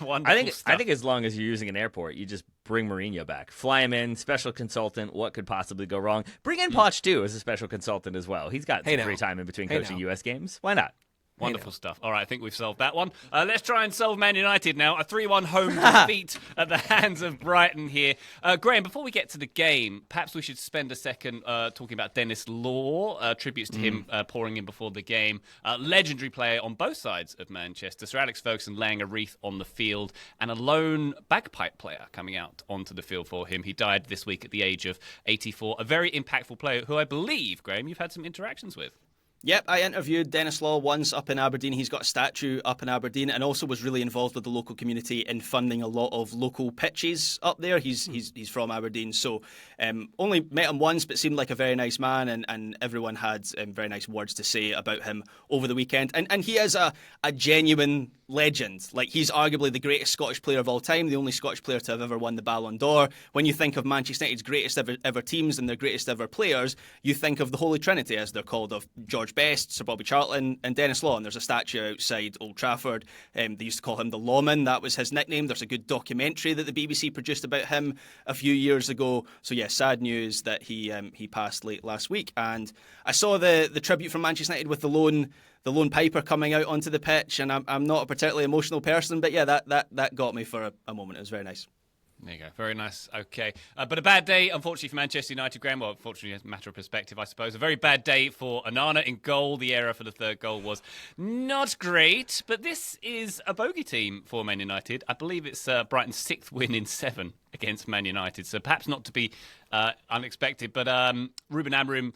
Wonderful stuff. I think as long as you're using an airport, you just bring Mourinho back, fly him in, special consultant. What could possibly go wrong? Bring in Poch too as a special consultant as well. He's got some free time in between coaching U.S. games. Why not? Wonderful stuff. All right, I think we've solved that one. Let's try and solve Man United now. A 3-1 home defeat at the hands of Brighton here. Graham, before we get to the game, perhaps we should spend a second talking about Dennis Law. Tributes to him pouring in before the game. Legendary player on both sides of Manchester. Sir Alex Ferguson laying a wreath on the field, and a lone bagpipe player coming out onto the field for him. He died this week at the age of 84. A very impactful player who I believe, Graham, you've had some interactions with. Yep, I interviewed Dennis Law once up in Aberdeen. He's got a statue up in Aberdeen, and also was really involved with the local community in funding a lot of local pitches up there. He's from Aberdeen, so only met him once, but seemed like a very nice man, and everyone had very nice words to say about him over the weekend. And he is a genuine legend. Like, he's arguably the greatest Scottish player of all time, the only Scottish player to have ever won the Ballon d'Or. When you think of Manchester United's greatest ever teams and their greatest ever players, you think of the Holy Trinity, as they're called, of George Best, Sir Bobby Charlton, and Dennis Law. And there's a statue outside Old Trafford. They used to call him the Lawman. That was his nickname. There's a good documentary that the BBC produced about him a few years ago. So yeah, sad news that he passed late last week. And I saw the tribute from Manchester United with the lone piper coming out onto the pitch, and I'm not a particularly emotional person, but yeah, that got me for a moment. It was very nice. There you go. Very nice. Okay. But a bad day, unfortunately, for Manchester United, Graham. Well, unfortunately, it's a matter of perspective, I suppose. A very bad day for Onana in goal. The error for the third goal was not great, but this is a bogey team for Man United. I believe it's Brighton's 6th win in 7 against Man United, so perhaps not to be unexpected, but Ruben Amorim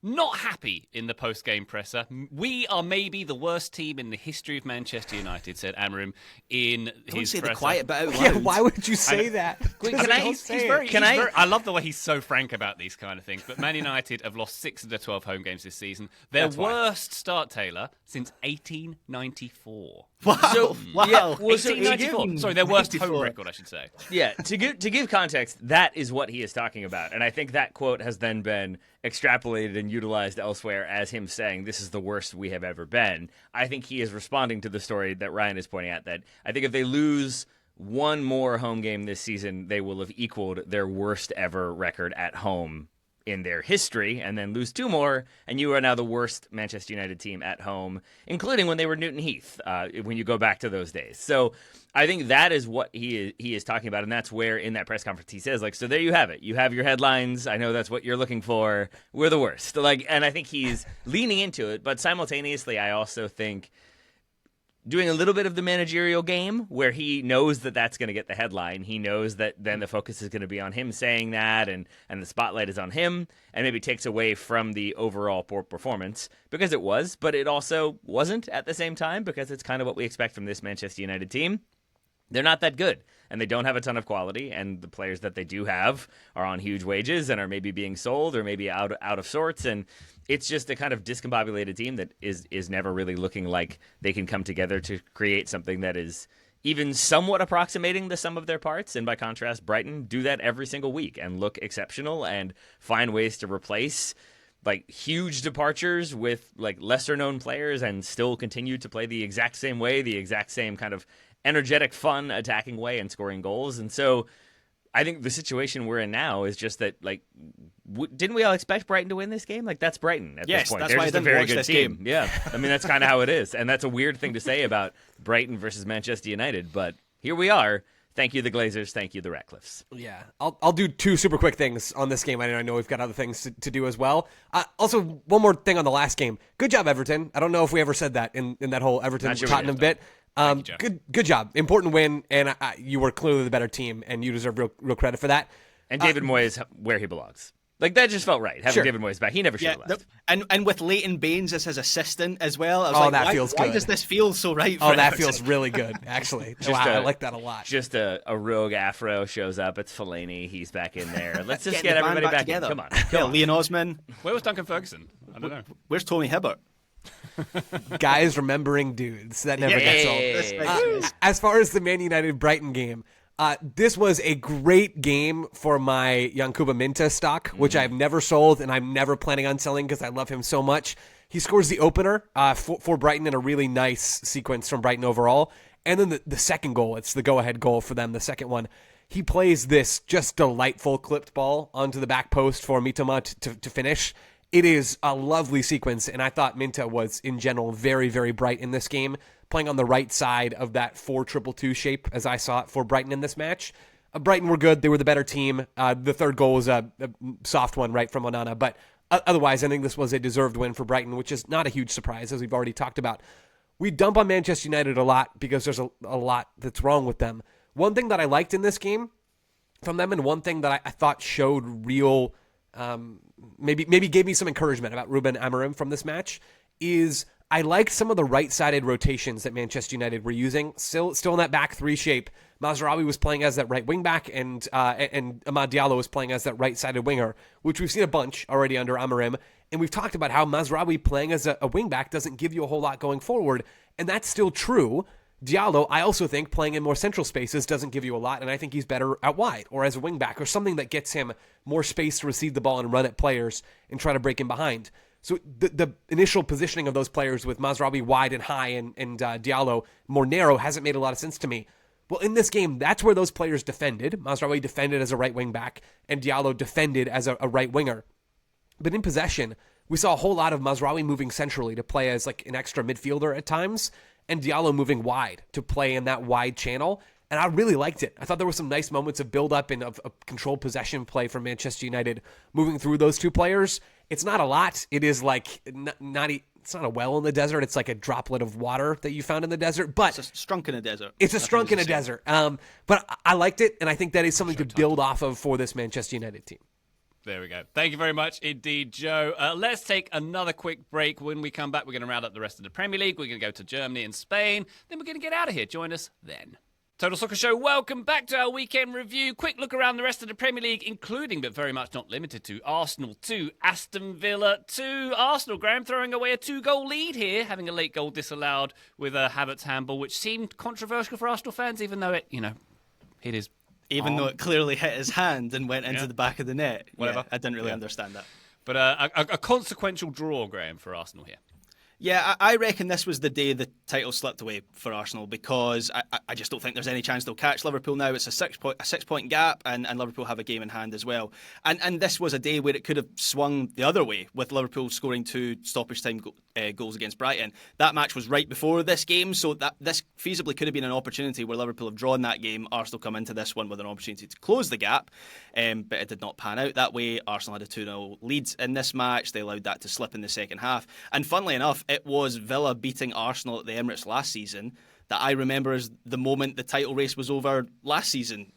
not happy in the post-game presser. We are maybe the worst team in the history of Manchester United, said Amorim in his say presser. the quiet bit out loud. Yeah, why would you say that? I love the way he's so frank about these kind of things. But Man United have lost 6 of their 12 home games this season. Their worst start, Taylor, since 1894. Wow. So, wow. Yeah, well, 1894. Sorry, their worst home 94. record, I should say. Yeah, to give context, that is what he is talking about. And I think that quote has then been extrapolated and utilized elsewhere as him saying this is the worst we have ever been. I think he is responding to the story that Ryan is pointing out, that I think if they lose one more home game this season, they will have equaled their worst ever record at home in their history, and then lose 2 more, and you are now the worst Manchester United team at home, including when they were Newton Heath, when you go back to those days. So I think that is what he is talking about, and that's where in that press conference he says, like, so there you have it. You have your headlines. I know that's what you're looking for. We're the worst. Like, and I think he's leaning into it, but simultaneously I also think doing a little bit of the managerial game where he knows that that's going to get the headline. He knows that then the focus is going to be on him saying that, and the spotlight is on him, and maybe takes away from the overall poor performance, because it was, but it also wasn't at the same time, because it's kind of what we expect from this Manchester United team. they're not that good. And they don't have a ton of quality, and the players that they do have are on huge wages and are maybe being sold or maybe out of sorts. And it's just a kind of discombobulated team that is never really looking like they can come together to create something that is even somewhat approximating the sum of their parts. And by contrast, Brighton do that every single week and look exceptional and find ways to replace like huge departures with like lesser known players and still continue to play the exact same way, the exact same kind of energetic, fun, attacking way and scoring goals. And so I think the situation we're in now is just that, like, didn't we all expect Brighton to win this game? Like, that's Brighton at this point. That's They're why just I a didn't very watch good this team. game. Yeah, I mean, that's kind of how it is. And that's a weird thing to say about Brighton versus Manchester United. But here we are. Thank you, the Glazers. Thank you, the Ratcliffes. Yeah, I'll do two super quick things on this game. I know we've got other things to do as well. Also, one more thing on the last game. Good job, Everton. I don't know if we ever said that in that whole Everton-Tottenham bit. Good job. Important win, and you were clearly the better team, and you deserve real credit for that. And David Moyes where he belongs. Like, that just felt right, having David Moyes back. He never should have left. And with Leighton Baines as his assistant as well. I was like, that feels good. Why does this feel so right for that Everton? feels really good, actually. I like that a lot. Just a rogue afro shows up. It's Fellaini. He's back in there. Let's just get everybody back together. in. Come on. Leon Osman. Where was Duncan Ferguson? I don't know. Where's Tommy Hibbert? Guys remembering dudes. That never gets old. As far as the Man United-Brighton game, this was a great game for my Yankuba Minta stock, which I've never sold and I'm never planning on selling because I love him so much. He scores the opener for Brighton in a really nice sequence from Brighton overall. And then the second goal, it's the go-ahead goal for them, the second one. He plays this just delightful clipped ball onto the back post for Mitoma to finish. It is a lovely sequence, and I thought Minta was, in general, very, very bright in this game, playing on the right side of that 4-2-2 shape, as I saw it for Brighton in this match. Brighton were good. They were the better team. The third goal was a soft one, right, from Onana. But otherwise, I think this was a deserved win for Brighton, which is not a huge surprise, as we've already talked about. We dump on Manchester United a lot because there's a lot that's wrong with them. One thing that I liked in this game from them, and one thing that I thought showed real... maybe gave me some encouragement about Ruben Amorim from this match, is I liked some of the right-sided rotations that Manchester United were using. Still in that back three shape. Mazraoui was playing as that right wing back, and Amad Diallo was playing as that right-sided winger, which we've seen a bunch already under Amorim. And we've talked about how Mazraoui playing as a wing back doesn't give you a whole lot going forward, and that's still true. Diallo, I also think, playing in more central spaces doesn't give you a lot, and I think he's better out wide or as a wingback or something that gets him more space to receive the ball and run at players and try to break in behind. So the initial positioning of those players with Mazraoui wide and high and Diallo more narrow hasn't made a lot of sense to me. Well, in this game, that's where those players defended. Mazraoui defended as a right wingback, and Diallo defended as a right winger. But in possession, we saw a whole lot of Mazraoui moving centrally to play as like an extra midfielder at times, and Diallo moving wide to play in that wide channel. And I really liked it. I thought there were some nice moments of build-up and of controlled possession play from Manchester United moving through those two players. It's not a lot. It is like it's not a well in the desert. It's like a droplet of water that you found in the desert. But it's a strunk in a desert. It's a strunk in a desert. But I liked it, and I think that is something to build off of for this Manchester United team. There we go. Thank you very much indeed, Joe. Let's take another quick break. When we come back, we're going to round up the rest of the Premier League. We're going to go to Germany and Spain. Then we're going to get out of here. Join us then. Total Soccer Show, welcome back to our weekend review. Quick look around the rest of the Premier League, including, but very much not limited to, Arsenal 2, Aston Villa 2. Arsenal, Graham, throwing away a 2-goal lead here, having a late goal disallowed with a Havertz handball, which seemed controversial for Arsenal fans, even though it is... Even though it clearly hit his hand and went into the back of the net. Whatever. Yeah, I didn't really understand that. But a consequential draw, Graham, for Arsenal here. Yeah, I reckon this was the day the title slipped away for Arsenal, because I just don't think there's any chance they'll catch Liverpool now. It's a six-point gap, and Liverpool have a game in hand as well. And this was a day where it could have swung the other way, with Liverpool scoring 2 stoppage time goals against Brighton. That match was right before this game, so that this feasibly could have been an opportunity where Liverpool have drawn that game. Arsenal come into this one with an opportunity to close the gap, but it did not pan out that way. Arsenal had a 2-0 lead in this match. They allowed that to slip in the second half. And funnily enough, it was Villa beating Arsenal at the Emirates last season that I remember as the moment the title race was over last season.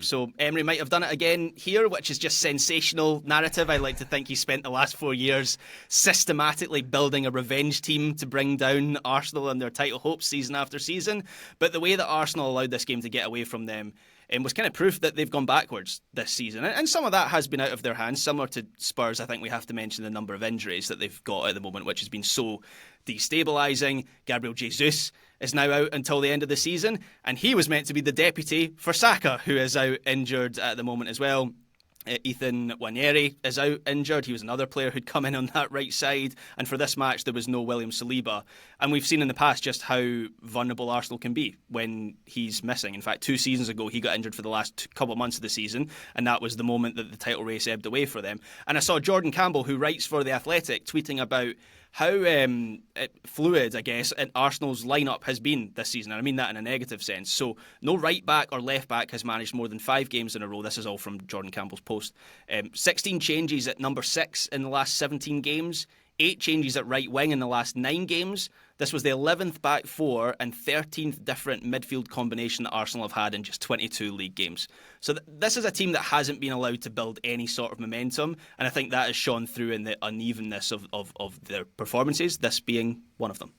So Emery might have done it again here, which is just sensational narrative. I like to think he spent the last 4 years systematically building a revenge team to bring down Arsenal and their title hopes season after season. But the way that Arsenal allowed this game to get away from them was kind of proof that they've gone backwards this season. And some of that has been out of their hands. Similar to Spurs, I think we have to mention the number of injuries that they've got at the moment, which has been so destabilising. Gabriel Jesus is now out until the end of the season, and he was meant to be the deputy for Saka, who is out injured at the moment as well. Ethan Nwaneri is out injured. He was another player who'd come in on that right side. And for this match, there was no William Saliba. And we've seen in the past just how vulnerable Arsenal can be when he's missing. In fact, 2 seasons ago, he got injured for the last couple of months of the season. And that was the moment that the title race ebbed away for them. And I saw Jordan Campbell, who writes for The Athletic, tweeting about how fluid, I guess, Arsenal's lineup has been this season. And I mean that in a negative sense. So no right back or left back has managed more than 5 games in a row. This is all from Jordan Campbell's post. 16 changes at number 6 in the last 17 games. 8 changes at right wing in the last 9 games. This was the 11th back 4 and 13th different midfield combination that Arsenal have had in just 22 league games. So this is a team that hasn't been allowed to build any sort of momentum, and I think that has shone through in the unevenness of their performances, this being one of them.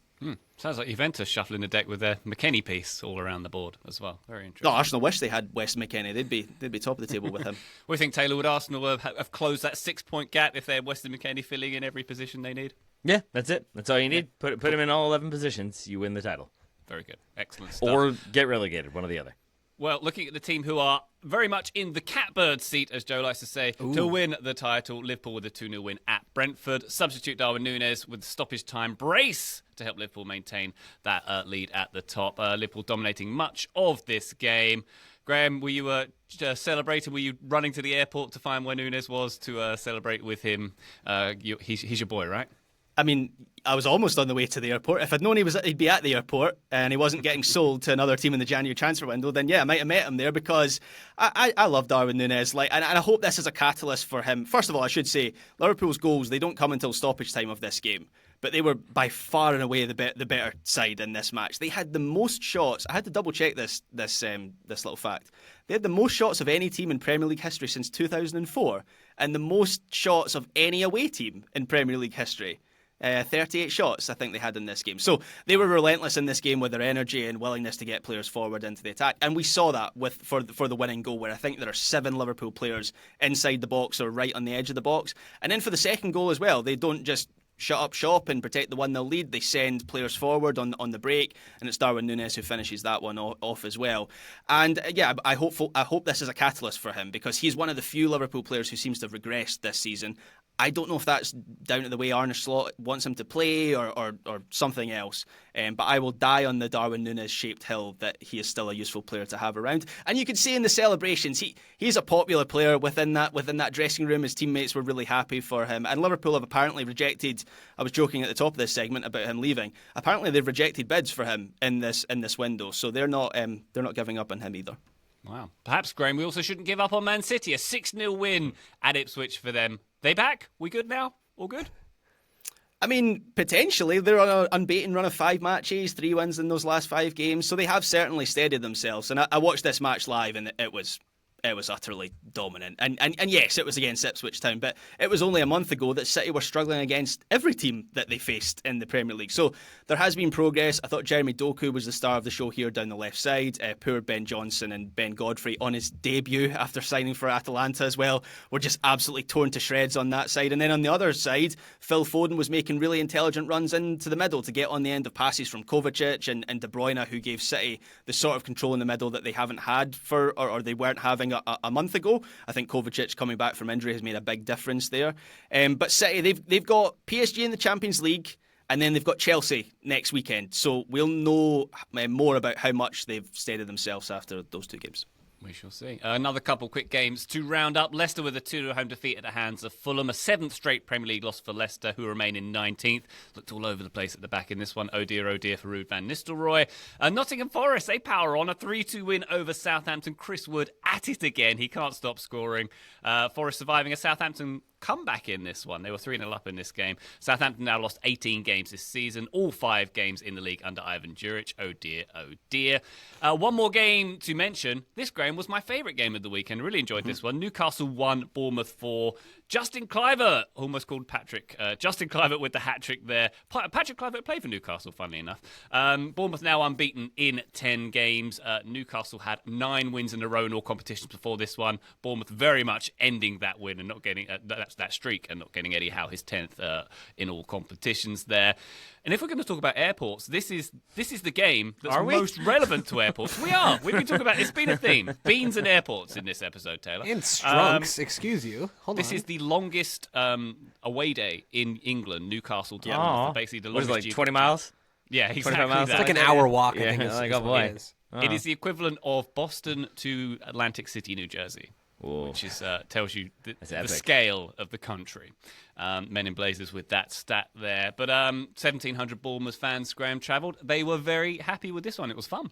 Sounds like Juventus shuffling the deck with their McKennie piece all around the board as well. Very interesting. No, Arsenal wish they had Wes McKennie. They'd be top of the table with him. What do you think, Taylor? Would Arsenal have closed that 6-point gap if they had Weston McKennie filling in every position they need? Yeah, that's it. That's all you need. Put him in all 11 positions. You win the title. Very good. Excellent stuff. Or get relegated, one or the other. Well, looking at the team who are very much in the catbird seat, as Joe likes to say, to win the title, Liverpool with a 2-0 win at Brentford. Substitute Darwin Núñez with stoppage time brace to help Liverpool maintain that lead at the top. Liverpool dominating much of this game. Graham, were you celebrating? Were you running to the airport to find where Núñez was to celebrate with him? He's your boy, right? I mean, I was almost on the way to the airport. If I'd known he'd be at the airport and he wasn't getting sold to another team in the January transfer window, then yeah, I might have met him there, because I love Darwin Núñez. And I hope this is a catalyst for him. First of all, I should say, Liverpool's goals, they don't come until stoppage time of this game. But they were by far and away the better side in this match. They had the most shots. I had to double check this little fact. They had the most shots of any team in Premier League history since 2004, and the most shots of any away team in Premier League history. 38 shots, I think they had in this game. So they were relentless in this game with their energy and willingness to get players forward into the attack. And we saw that for the winning goal, where I think there are 7 Liverpool players inside the box or right on the edge of the box. And then for the second goal as well, they don't just shut up shop and protect the 1-0 lead. They send players forward on the break, and it's Darwin Núñez who finishes that one off as well. And yeah, I hope this is a catalyst for him, because he's one of the few Liverpool players who seems to have regressed this season. I don't know if that's down to the way Arne Slot wants him to play or something else. But I will die on the Darwin Núñez-shaped hill that he is still a useful player to have around. And you can see in the celebrations, he's a popular player within that dressing room. His teammates were really happy for him. And Liverpool have apparently rejected, I was joking at the top of this segment about him leaving, apparently they've rejected bids for him in this window. So they're not giving up on him either. Wow. Perhaps, Graham, we also shouldn't give up on Man City. A 6-0 win at Ipswich for them. They back? We good now? All good? I mean, potentially. They're on an unbeaten run of 5 matches, 3 wins in those last 5 games. So they have certainly steadied themselves. And I watched this match live, and it was utterly dominant. And yes, it was against Ipswich Town, but it was only a month ago that City were struggling against every team that they faced in the Premier League. So there has been progress. I thought Jeremy Doku was the star of the show here down the left side. Poor Ben Johnson and Ben Godfrey on his debut after signing for Atalanta as well were just absolutely torn to shreds on that side. And then on the other side, Phil Foden was making really intelligent runs into the middle to get on the end of passes from Kovacic and De Bruyne, who gave City the sort of control in the middle that they haven't had or they weren't having a month ago. I think Kovacic coming back from injury has made a big difference there. But City, they've got PSG in the Champions League, and then they've got Chelsea next weekend. So we'll know more about how much they've steadied themselves after those 2 games. We shall see. Another couple quick games to round up. Leicester with a 2-0 home defeat at the hands of Fulham. A 7th straight Premier League loss for Leicester, who remain in 19th. Looked all over the place at the back in this one. Oh dear for Ruud van Nistelrooy. Nottingham Forest, they power on. A 3-2 win over Southampton. Chris Wood at it again. He can't stop scoring. Forest surviving a Southampton comeback in this one. They were 3-0 up in this game. Southampton now lost 18 games this season, all 5 games in the league under Ivan Juric. Oh dear, oh dear. One more game to mention. This, Graham, was my favourite game of the weekend. Really enjoyed this one. Newcastle 1, Bournemouth 4. Justin Kluivert, almost called Patrick. Justin Kluivert with the hat-trick there. Patrick Kluivert played for Newcastle, funnily enough. Bournemouth now unbeaten in 10 games. Newcastle had 9 wins in a row in all competitions before this one. Bournemouth very much ending that win and not getting that streak and not getting Eddie Howe his 10th in all competitions there. And if we're going to talk about airports, this is the game that's most relevant to airports. We are. We've been talking about it's been a theme. Beans and airports in this episode, Taylor. In Strunks, excuse you. Hold on. This is the longest away day in England, Newcastle to Bournemouth. Basically, the What longest. is it, like 20 miles? Yeah, exactly. miles? That. It's like an hour walk, I think. Like, is oh what boy. it is. It is the equivalent of Boston to Atlantic City, New Jersey. Which is tells you the scale of the country. Men in Blazers with that stat there. But 1,700 Bournemouth fans, Graham, travelled. They were very happy with this one. It was fun.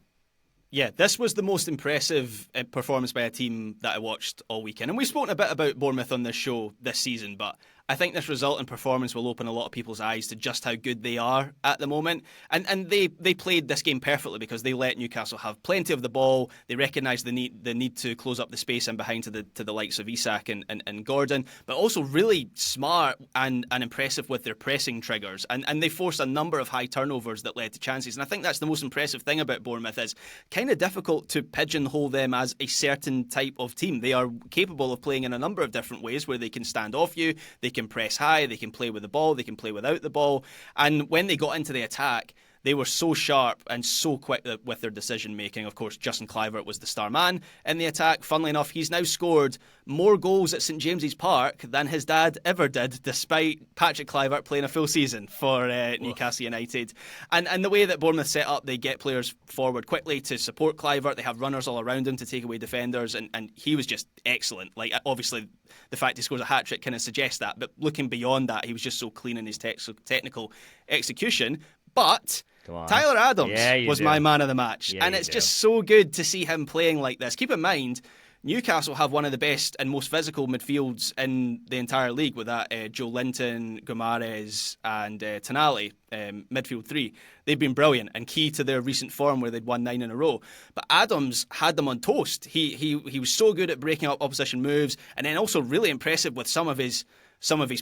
Yeah, this was the most impressive performance by a team that I watched all weekend. And we've spoken a bit about Bournemouth on this show this season, but I think this result and performance will open a lot of people's eyes to just how good they are at the moment. And they played this game perfectly because they let Newcastle have plenty of the ball. They recognised the need to close up the space in behind to the likes of Isak and Gordon, but also really smart and impressive with their pressing triggers. And they forced a number of high turnovers that led to chances. And I think that's the most impressive thing about Bournemouth is kind of difficult to pigeonhole them as a certain type of team. They are capable of playing in a number of different ways where they can stand off you, they can press high, they can play with the ball, they can play without the ball. And when they got into the attack, they were so sharp and so quick with their decision-making. Of course, Justin Kluivert was the star man in the attack. Funnily enough, he's now scored more goals at St James's Park than his dad ever did, despite Patrick Kluivert playing a full season for Newcastle United. And the way that Bournemouth set up, they get players forward quickly to support Kluivert. They have runners all around him to take away defenders, and he was just excellent. Like, obviously, the fact he scores a hat-trick kind of suggests that, but looking beyond that, he was just so clean in his technical execution. But Tyler Adams was my man of the match. And it's just so good to see him playing like this. Keep in mind, Newcastle have one of the best and most physical midfields in the entire league with that Joe Linton, Guimaraes and Tonali, midfield 3. They've been brilliant and key to their recent form where they'd won 9 in a row. But Adams had them on toast. He was so good at breaking up opposition moves and then also really impressive with some of his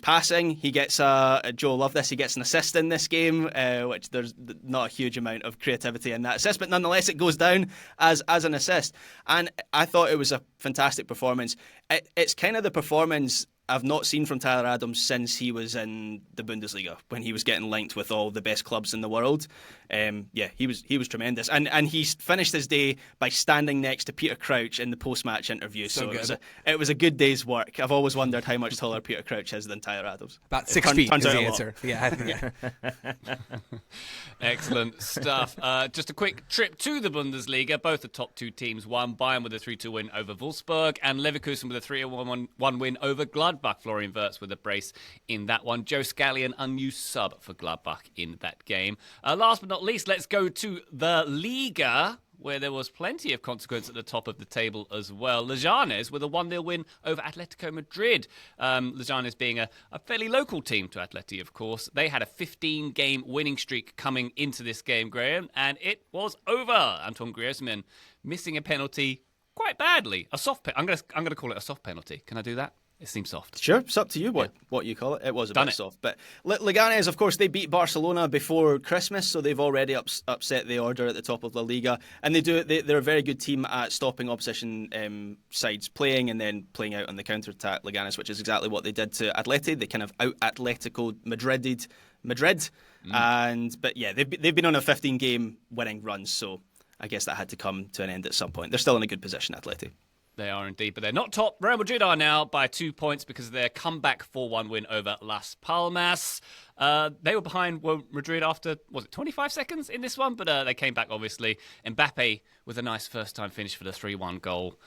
passing. He gets Joe love this. He gets an assist in this game, which there's not a huge amount of creativity in that assist, but nonetheless it goes down as an assist. And I thought it was a fantastic performance. It's kind of the performance I've not seen from Tyler Adams since he was in the Bundesliga, when he was getting linked with all the best clubs in the world. He was tremendous, and he finished his day by standing next to Peter Crouch in the post-match interview. So it was a good day's work. I've always wondered how much taller Peter Crouch is than Tyler Adams. About 6 feet is the answer. Yeah. Excellent stuff. Just a quick trip to the Bundesliga. Both the top 2 teams won. Bayern with a 3-2 win over Wolfsburg, and Leverkusen with a 3-1 win over Gladbach. Florian Wirtz with a brace in that one. Joe Scallion, unused sub for Gladbach in that game. Last but not least, let's go to the Liga, where there was plenty of consequence at the top of the table as well. Leganes with a 1-0 win over Atletico Madrid. Leganes being a fairly local team to Atleti, of course. They had a 15-game winning streak coming into this game, Graham, and it was over. Antoine Griezmann missing a penalty quite badly. I'm going to call it a soft penalty. Can I do that? It seems soft. Sure, it's up to you what you call it. It was a bit soft. But Leganes, of course, they beat Barcelona before Christmas, so they've already upset the order at the top of La Liga. And they're a very good team at stopping opposition sides playing and then playing out on the counter-attack, Leganes, which is exactly what they did to Atleti. They kind of out-Atletico Madrid. But they've been on a 15-game winning run, so I guess that had to come to an end at some point. They're still in a good position, Atleti. They are indeed, but they're not top. Real Madrid are now by 2 points because of their comeback 4-1 win over Las Palmas. They were behind Madrid after, 25 seconds in this one? But they came back, obviously. Mbappe with a nice first-time finish for the 3-1 goal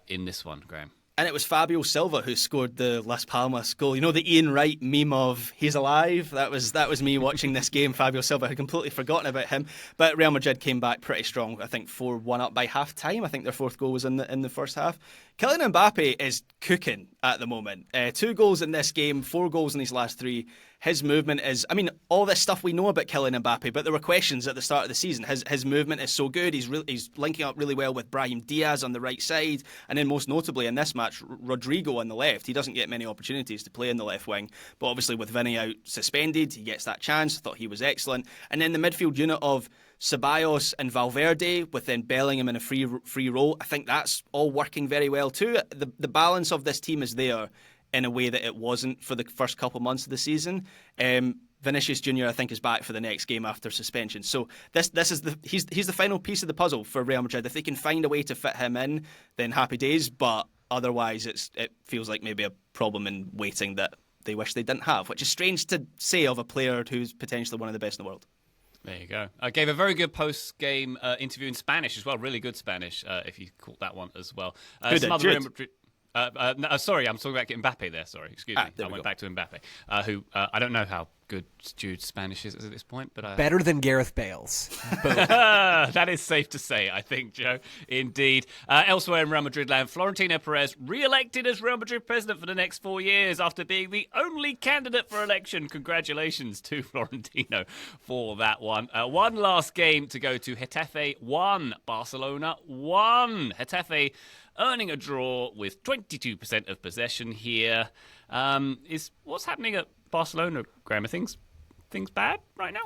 in this one, Graham. And it was Fabio Silva who scored the Las Palmas goal. You know the Ian Wright meme of "he's alive"? That was me watching this game. Fabio Silva had completely forgotten about him. But Real Madrid came back pretty strong. I think 4-1 up by half time. I think their 4th goal was in the first half. Kylian Mbappe is cooking at the moment. 2 goals in this game, 4 goals in these last 3. His movement is, I mean, all this stuff we know about Kylian Mbappe, but there were questions at the start of the season. His movement is so good. He's linking up really well with Brahim Diaz on the right side. And then most notably in this match, Rodrigo on the left. He doesn't get many opportunities to play in the left wing. But obviously with Vinny out suspended, he gets that chance. I thought he was excellent. And then the midfield unit of Ceballos and Valverde, with then Bellingham in a free role. I think that's all working very well too. The balance of this team is there in a way that it wasn't for the first couple months of the season. Vinicius Jr. I think is back for the next game after suspension. So this is he's the final piece of the puzzle for Real Madrid. If they can find a way to fit him in, then happy days. But otherwise, it feels like maybe a problem in waiting that they wish they didn't have, which is strange to say of a player who's potentially one of the best in the world. There you go. I gave a very good post-game interview in Spanish as well. Really good Spanish, if you caught that one as well. Who did? No, sorry, I'm talking about Mbappe there. Sorry, excuse me. I went back to Mbappe, who I don't know how good Jude's Spanish is at this point, but better than Gareth Bale's. That is safe to say, I think, Joe. Indeed. Elsewhere in Real Madrid land, Florentino Perez re-elected as Real Madrid president for the next 4 years after being the only candidate for election. Congratulations to Florentino for that one. One last game to go to. Getafe 1, Barcelona 1. Getafe earning a draw with 22% of possession here. Is what's happening at Barcelona, Graham? Are things bad right now?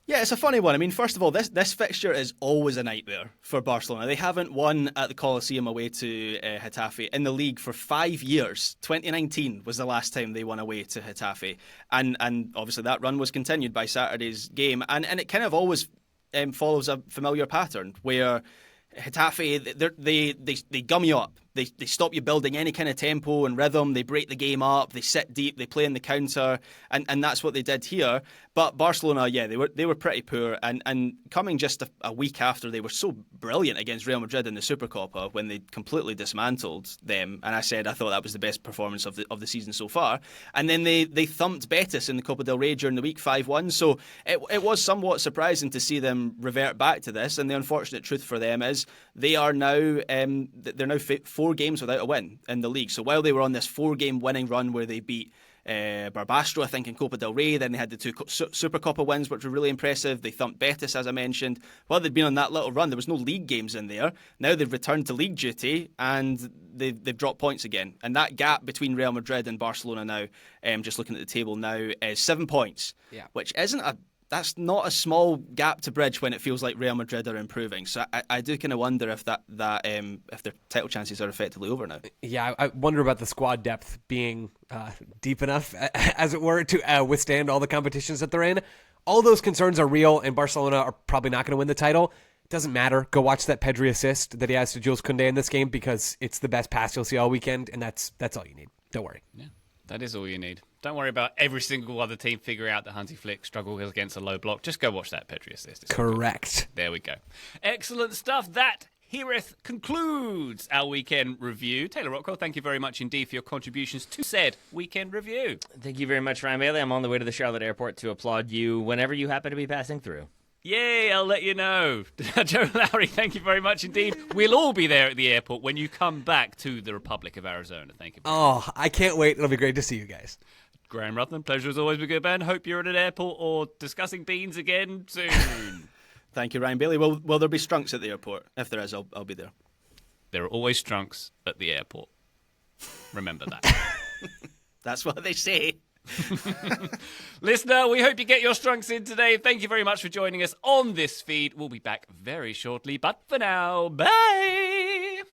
Yeah, it's a funny one. I mean, first of all, this fixture is always a nightmare for Barcelona. They haven't won at the Coliseum away to Getafe in the league for 5 years. 2019 was the last time they won away to Getafe. And obviously that run was continued by Saturday's game. And it kind of always follows a familiar pattern where Getafe, they gum you up. They stop you building any kind of tempo and rhythm. They break the game up. They sit deep. They play in the counter, and that's what they did here. But Barcelona, yeah, they were pretty poor. And coming just a week after they were so brilliant against Real Madrid in the Supercopa when they completely dismantled them, and I thought that was the best performance of the season so far. And then they thumped Betis in the Copa del Rey during the week 5-1. So it was somewhat surprising to see them revert back to this. And the unfortunate truth for them is they are now 4 games without a win in the league. So while they were on this 4-game winning run where they beat Barbastro, I think, in Copa del Rey, then they had the 2 Supercopa wins, which were really impressive. They thumped Betis, as I mentioned. While they'd been on that little run, there was no league games in there. Now they've returned to league duty and they've dropped points again. And that gap between Real Madrid and Barcelona now, just looking at the table now, is 7 points, which that's not a small gap to bridge when it feels like Real Madrid are improving. So I do kind of wonder if if their title chances are effectively over now. Yeah, I wonder about the squad depth being deep enough, as it were, to withstand all the competitions that they're in. All those concerns are real, and Barcelona are probably not going to win the title. It doesn't matter. Go watch that Pedri assist that he has to Jules Koundé in this game, because it's the best pass you'll see all weekend, and that's all you need. Don't worry. Yeah, that is all you need. Don't worry about every single other team figuring out that Hansi Flick struggles against a low block. Just go watch that Pedri assist. Correct. There we go. Excellent stuff. That hereth concludes our weekend review. Taylor Rockwell, thank you very much indeed for your contributions to said weekend review. Thank you very much, Ryan Bailey. I'm on the way to the Charlotte airport to applaud you whenever you happen to be passing through. Yay, I'll let you know. Joe Lowry, thank you very much indeed. We'll all be there at the airport when you come back to the Republic of Arizona. Thank you. Oh, I can't wait. It'll be great to see you guys. Graham Ruthven, pleasure as always with good Ben. Hope you're at an airport or discussing beans again soon. Thank you, Ryan Bailey. Will there be strunks at the airport? If there is, I'll be there. There are always trunks at the airport. Remember that. That's what they say. Listener, we hope you get your strunks in today. Thank you very much for joining us on this feed. We'll be back very shortly, but for now, bye!